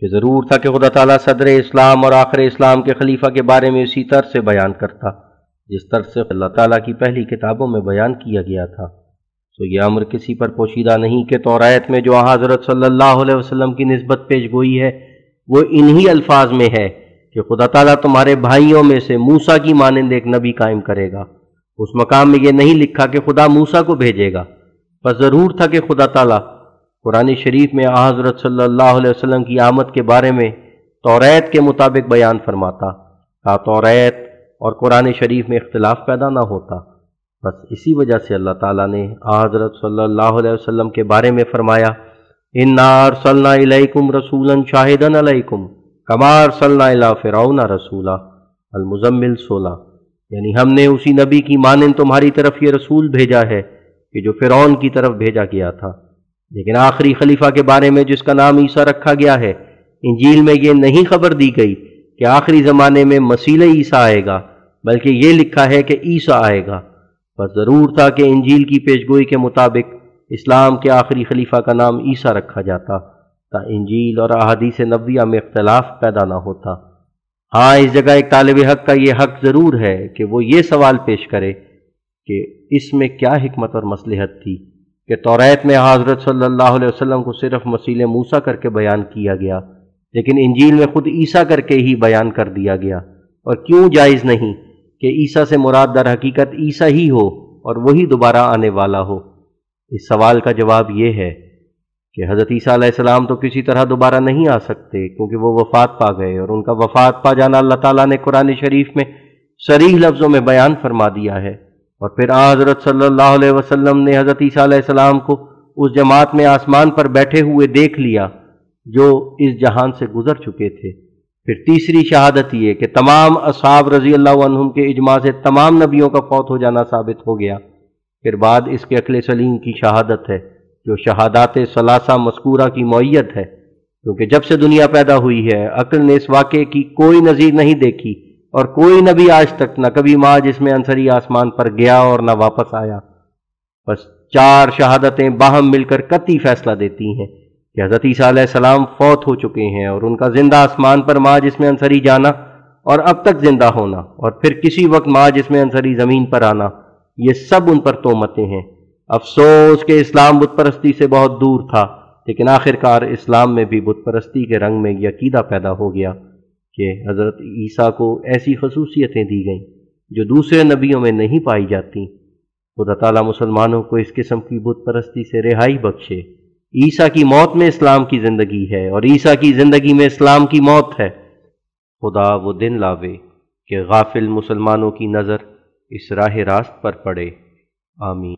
کہ ضرور تھا کہ خدا تعالیٰ صدر اسلام اور آخر اسلام کے خلیفہ کے بارے میں اسی طرز سے بیان کرتا جس طرز سے اللہ تعالیٰ کی پہلی کتابوں میں بیان کیا گیا تھا۔ تو یہ امر کسی پر پوشیدہ نہیں کہ توریت میں جو حضرت صلی اللہ علیہ وسلم کی نسبت پیش گوئی ہے وہ انہی الفاظ میں ہے کہ خدا تعالیٰ تمہارے بھائیوں میں سے موسیٰ کی مانند ایک نبی قائم کرے گا۔ اس مقام میں یہ نہیں لکھا کہ خدا موسیٰ کو بھیجے گا، بس ضرور تھا کہ خدا تعالیٰ قرآن شریف میں حضرت صلی اللہ علیہ وسلم کی آمد کے بارے میں توریت کے مطابق بیان فرماتا تا توریت اور قرآن شریف میں اختلاف پیدا نہ ہوتا۔ بس اسی وجہ سے اللہ تعالیٰ نے حضرت صلی اللہ علیہ وسلم کے بارے میں فرمایا اِنَّا أَرْسَلْنَا إِلَيْكُمْ رَسُولًا شَاهِدًا عَلَيْكُمْ كَمَا أَرْسَلْنَا إِلَىٰ فِرْعَوْنَ رَسُولًا، المزمل 16، یعنی ہم نے اسی نبی کی مانند تمہاری طرف یہ رسول بھیجا ہے کہ جو فرعون کی طرف بھیجا گیا تھا۔ لیکن آخری خلیفہ کے بارے میں جس کا نام عیسیٰ رکھا گیا ہے، انجیل میں یہ نہیں خبر دی گئی کہ آخری زمانے میں مسیح عیسیٰ آئے گا، بلکہ یہ لکھا ہے کہ عیسیٰ آئے گا۔ بس ضرور تھا کہ انجیل کی پیشگوئی کے مطابق اسلام کے آخری خلیفہ کا نام عیسیٰ رکھا جاتا تا انجیل اور احادیث نبویہ میں اختلاف پیدا نہ ہوتا۔ ہاں، اس جگہ ایک طالب حق کا یہ حق ضرور ہے کہ وہ یہ سوال پیش کرے کہ اس میں کیا حکمت اور مصلحت تھی کہ توریت میں حضرت صلی اللہ علیہ وسلم کو صرف مسیح موسیٰ کر کے بیان کیا گیا، لیکن انجیل میں خود عیسیٰ کر کے ہی بیان کر دیا گیا، اور کیوں جائز نہیں کہ عیسیٰ سے مراد در حقیقت عیسیٰ ہی ہو اور وہی دوبارہ آنے والا ہو؟ اس سوال کا جواب یہ ہے کہ حضرت عیسیٰ علیہ السلام تو کسی طرح دوبارہ نہیں آ سکتے، کیونکہ وہ وفات پا گئے، اور ان کا وفات پا جانا اللہ تعالیٰ نے قرآن شریف میں صریح لفظوں میں بیان فرما دیا ہے۔ اور پھر حضرت صلی اللہ علیہ وسلم نے حضرت عیسیٰ علیہ السلام کو اس جماعت میں آسمان پر بیٹھے ہوئے دیکھ لیا جو اس جہان سے گزر چکے تھے۔ پھر تیسری شہادت یہ کہ تمام اصحاب رضی اللہ عنہم کے اجماع سے تمام نبیوں کا فوت ہو جانا ثابت ہو گیا۔ پھر بعد اس کے عقل سلیم کی شہادت ہے جو شہادات ثلاثہ مذکورہ کی معیت ہے، کیونکہ جب سے دنیا پیدا ہوئی ہے عقل نے اس واقعے کی کوئی نظیر نہیں دیکھی، اور کوئی نبی آج تک نہ کبھی ماں جس میں انصری آسمان پر گیا اور نہ واپس آیا۔ بس چار شہادتیں باہم مل کر قطعی فیصلہ دیتی ہیں کہ حضرت عیسیٰ علیہ السلام فوت ہو چکے ہیں، اور ان کا زندہ آسمان پر ماں جس میں انصری جانا اور اب تک زندہ ہونا، اور پھر کسی وقت ماں جس میں انصری زمین پر آنا، یہ سب ان پر تہمتیں ہیں۔ افسوس کہ اسلام بت پرستی سے بہت دور تھا، لیکن آخرکار اسلام میں بھی بت پرستی کے رنگ میں یہ عقیدہ پیدا ہو گیا کہ حضرت عیسیٰ کو ایسی خصوصیتیں دی گئیں جو دوسرے نبیوں میں نہیں پائی جاتی۔ خدا تعالیٰ مسلمانوں کو اس قسم کی بت پرستی سے رہائی بخشے۔ عیسیٰ کی موت میں اسلام کی زندگی ہے، اور عیسیٰ کی زندگی میں اسلام کی موت ہے۔ خدا وہ دن لاوے کہ غافل مسلمانوں کی نظر اس راہ راست پر پڑے۔ آمین۔